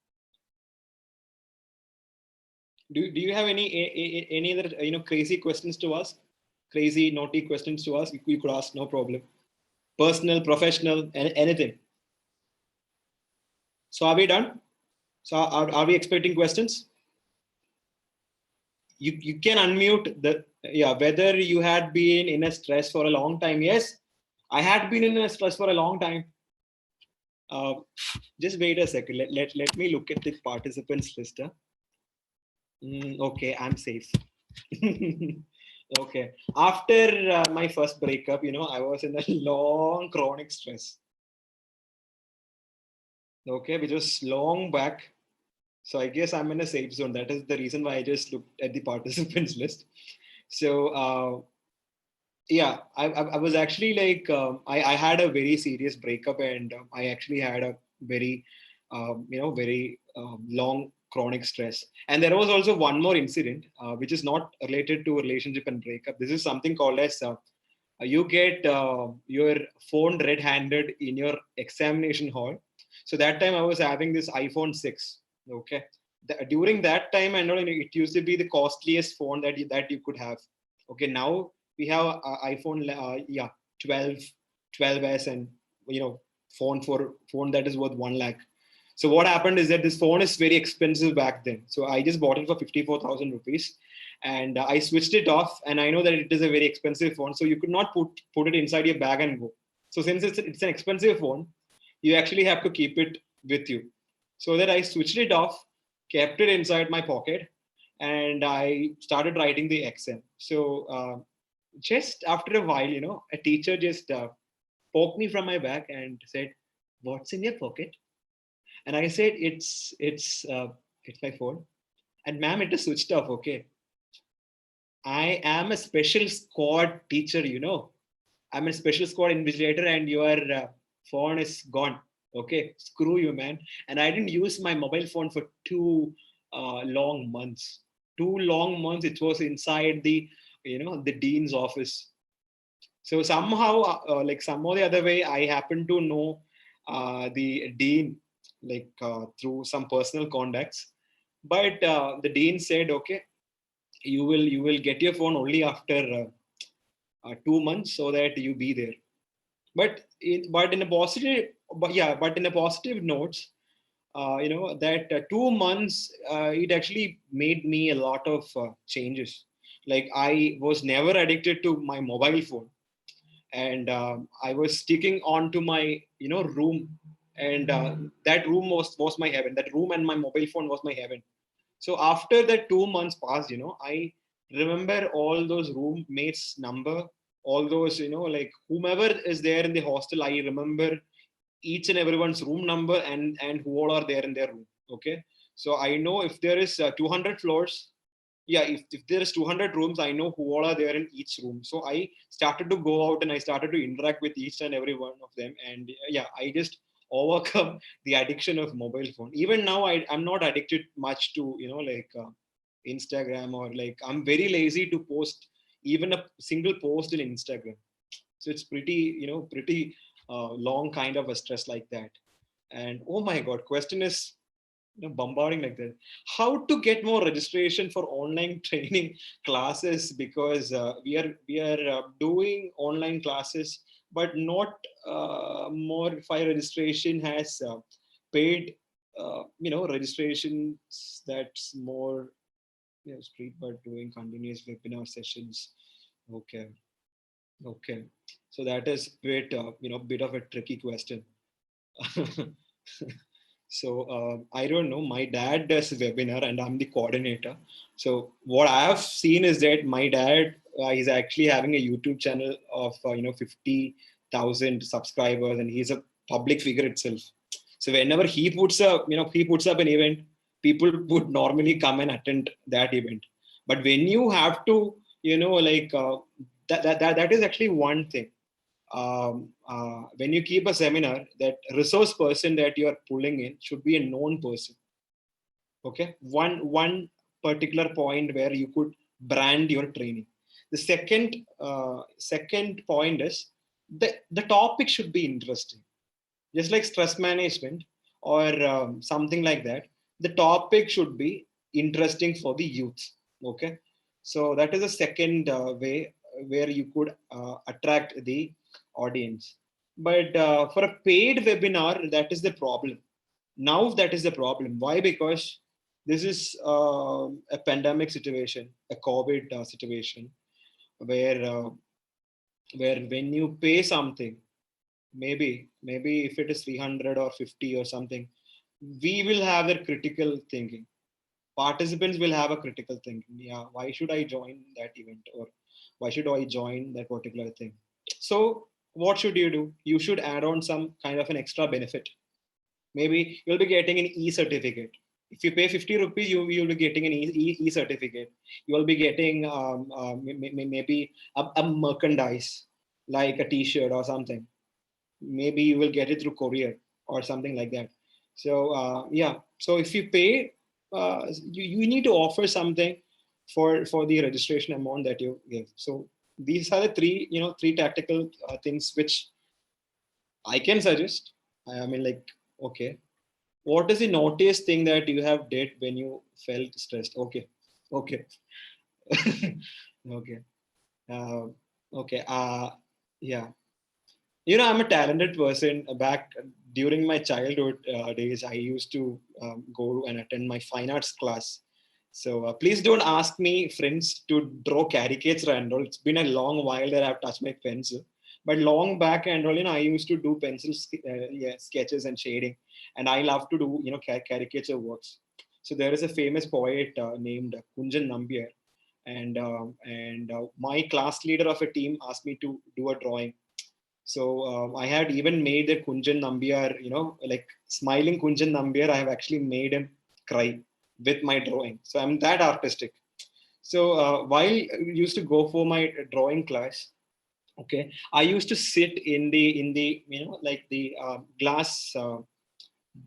Do you have any other crazy questions to ask? crazy, naughty questions to ask, you could ask, no problem. Personal, professional, anything. So are we done? So are we expecting questions? You can unmute the, yeah, whether you had been in a stress for a long time. Yes, I had been in a stress for a long time. Just wait a second. Let me look at the participants list. Huh? Okay, I'm safe. Okay. After my first breakup, I was in a long chronic stress. Okay, which was long back. So I guess I'm in a safe zone. That is the reason why I just looked at the participants list. So yeah, I was actually like, I had a very serious breakup, and I actually had a very, very long chronic stress. And there was also one more incident, which is not related to relationship and breakup. This is something called as you get your phone red-handed in your examination hall. So that time I was having this iPhone 6. Okay. During that time, I know it used to be the costliest phone that you could have. Okay. Now we have iPhone, 12, 12s, and phone that is worth 1 lakh. So what happened is that this phone is very expensive back then. So I just bought it for 54,000 rupees, and I switched it off. And I know that it is a very expensive phone, so you could not put it inside your bag and go. So since it's an expensive phone, you actually have to keep it with you. So that I switched it off, kept it inside my pocket, and I started writing the exam. So just after a while, a teacher just poked me from my back and said, "What's in your pocket?" And I said, "It's my phone." And ma'am, it is switched off. Okay. I am a special squad teacher. I'm a special squad invigilator, and your phone is gone. Okay, screw you, man. And I didn't use my mobile phone for 2 long months. 2 long months. It was inside the dean's office. So somehow, like somehow the other way, I happened to know the dean, like through some personal contacts. But the dean said, "Okay, you will get your phone only after 2 months, so that you be there." But in a positive, but in a positive notes, that 2 months, it actually made me a lot of changes. Like I was never addicted to my mobile phone, and I was sticking on to my room, and that room was my heaven. That room and my mobile phone was my heaven. So after that 2 months passed, I remember all those roommates' number, all those, like whomever is there in the hostel. I remember each and everyone's room number, and who all are there in their room. Okay. So I know if there is 200 floors, yeah, if there is 200 rooms, I know who all are there in each room. So I started to go out, and I started to interact with each and every one of them. And yeah, I just overcome the addiction of mobile phone. Even now, I'm not addicted much to like Instagram, or like I'm very lazy to post even a single post in Instagram. So it's pretty long kind of a stress like that. And oh my god, question is bombarding like that. How to get more registration for online training classes? Because we are doing online classes, but not more. Fire registration has paid registrations. That's more street, but doing continuous webinar sessions. Okay. Okay, so that is bit of a tricky question. So I don't know. My dad does webinar, and I'm the coordinator. So what I have seen is that my dad is actually having a YouTube channel of 50,000 subscribers, and he's a public figure itself. So whenever he puts up an event, people would normally come and attend that event. But when you have to like that is actually one thing. When you keep a seminar, that resource person that you are pulling in should be a known person. Okay, one particular point where you could brand your training. The second point is the topic should be interesting, just like stress management or something like that. The topic should be interesting for the youth. Okay, so that is the second way where you could attract the audience. But for a paid webinar, that is the problem. Now that is the problem. Why? Because this is a pandemic situation, a COVID situation, where where when you pay something, maybe if it is 300 or 50 or something, we will have a critical thinking. Participants will have a critical thinking. Yeah, why should I join that event, or why should I join that particular thing? So what should you do? You should add on some kind of an extra benefit. Maybe you'll be getting an e-certificate. If you pay 50 rupees, you'll be getting an e-certificate. You'll be getting maybe a merchandise like a t-shirt or something. Maybe you will get it through courier or something like that. So yeah, so if you pay, you need to offer something for the registration amount that you give. So these are the three tactical things which I can suggest. I mean, like, okay, what is the naughtiest thing that you have did when you felt stressed? Okay, okay, okay, uh, okay. Yeah, I'm a talented person. Back during my childhood days, I used to go and attend my fine arts class. So please don't ask me, friends, to draw caricatures and all. It's been a long while that I've touched my pencil. But long back and all, I used to do pencil sketches and shading, and I love to do caricature works. So there is a famous poet named Kunjan Nambiar, and my class leader of a team asked me to do a drawing. So I had even made the Kunjan Nambiar, like smiling Kunjan Nambiar, I have actually made him cry with my drawing. So I'm that artistic. So while I used to go for my drawing class, okay, I used to sit in the like the glass.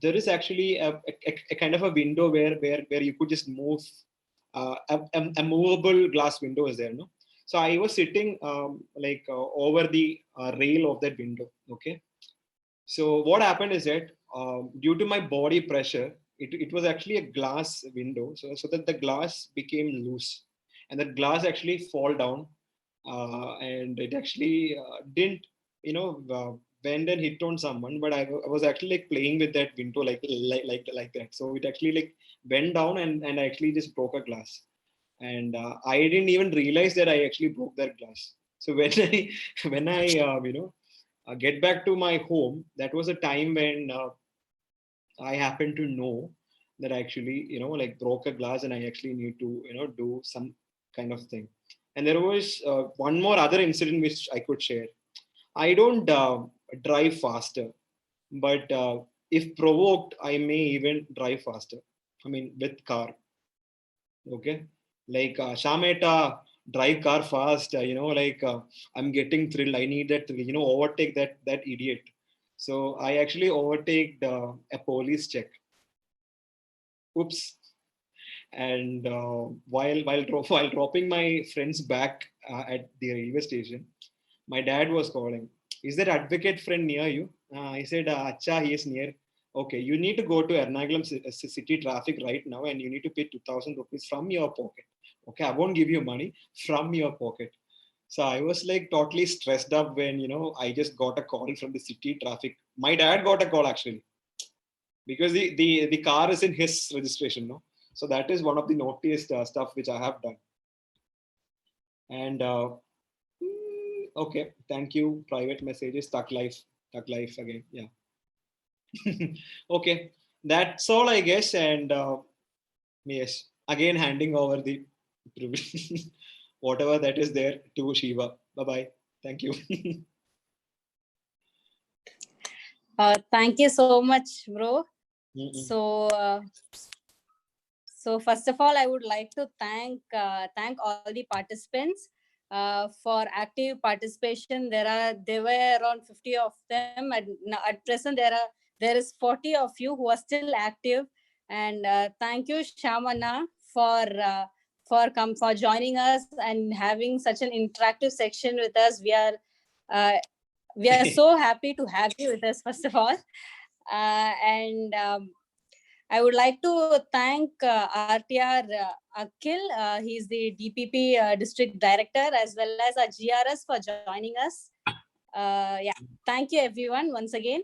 There is actually a kind of a window where you could just move. A movable glass window is there, no? So I was sitting over the rail of that window. Okay. So what happened is that due to my body pressure, it was actually a glass window. So that the glass became loose, and that glass actually fall down, and it actually didn't, bend and hit on someone. But I was actually like playing with that window like that. So it actually like went down, and I actually just broke a glass, and I didn't even realize that I actually broke that glass. So when I when I get back to my home, that was a time when I happened to know that I actually like broke a glass, and I actually need to do some kind of thing. And there was one more other incident which I could share. I don't drive faster, but if provoked, I may even drive faster. I mean, with car. Okay, like Shameta, drive car fast. I'm getting thrilled. I need that thrill. Overtake that idiot. So I actually overtake a police check. Oops. And while dropping my friends back at the railway station, my dad was calling. Is that advocate friend near you? I said, Acha, he is near. Okay, you need to go to Ernakulam city traffic right now, and you need to pay 2,000 rupees from your pocket. Okay, I won't give you money, from your pocket. So I was like totally stressed up when I just got a call from the city traffic. My dad got a call actually, because the car is in his registration, no. So that is one of the naughtiest stuff which I have done. And okay, thank you. Private messages, stuck life again. Yeah. Okay, that's all I guess. And yes, again handing over the privilege, whatever that is there, to Shiva. Bye bye. Thank you. Thank you so much, bro. Mm-mm. So first of all, I would like to thank all the participants for active participation. There were around 50 of them. At present, there is 40 of you who are still active. And thank you, Shamana, for joining us and having such an interactive section with us. We are so happy to have you with us, first of all. And I would like to thank RTR Akhil. He's the DPP District Director, as well as our GRS for joining us. Yeah, thank you everyone once again.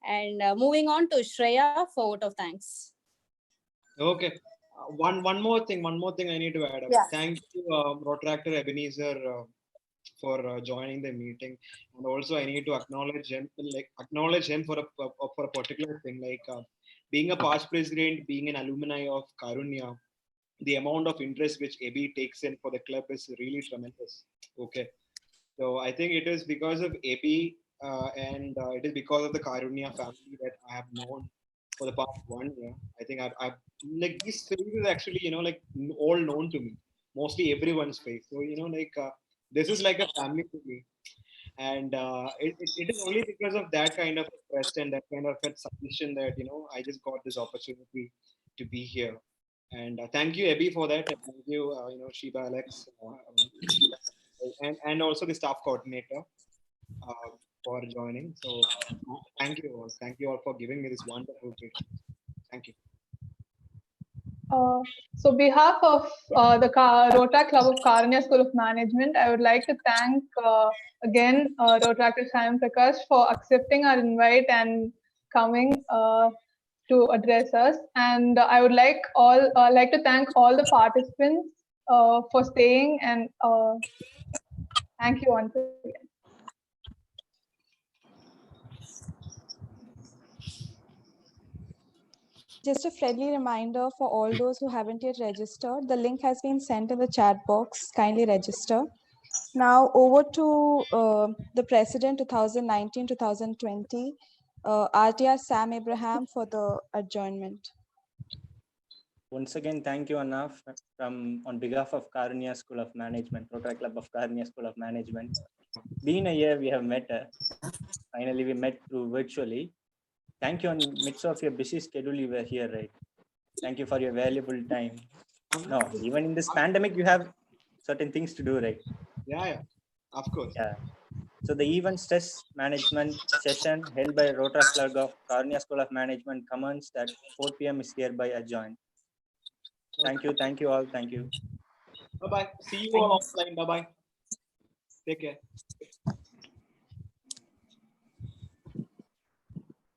And moving on to Shreya for vote of thanks. Okay. One more thing I need to add up. Yeah. Thank you, Protractor Ebenezer, for joining the meeting, and also I need to acknowledge him for a particular thing, being a past president, being an alumni of Karunya. The amount of interest which AB takes in for the club is really tremendous. Okay, so I think it is because of AB and it is because of the Karunya family that I have known for the past 1 year. I think I've like these faces actually, all known to me. Mostly everyone's face. So this is like a family to me, and it is only because of that kind of trust and that kind of a submission that I just got this opportunity to be here. And thank you, Abby, for that. And thank you, Shiba, Alex, and also the staff coordinator for joining. So thank you all. Thank you all for giving me this wonderful treat. Thank you. So, behalf of the Rota Club of Karunya School of Management, I would like to thank again Rotaractor Shyam Prakash for accepting our invite and coming to address us. And I would like to thank all the participants for staying, and thank you once again. Just a friendly reminder for all those who haven't yet registered, the link has been sent in the chat box. Kindly register. Now over to the President 2019-2020, RTR Sam Abraham for the adjournment. Once again, thank you, Anna, on behalf of Karunya School of Management, Rotary Club of Karunya School of Management. Been a year we have met. Finally, we met through virtually. Thank you on midst of your busy schedule, you were here, right? Thank you for your valuable time. No, even in this pandemic, you have certain things to do, right? Yeah, of course. Yeah. So the event stress management session held by Rotary Club of Karunya School of Management commenced at 4 p.m. is hereby adjourned. Thank you all. Thank you. Bye bye. See you all offline. Bye bye. Take care.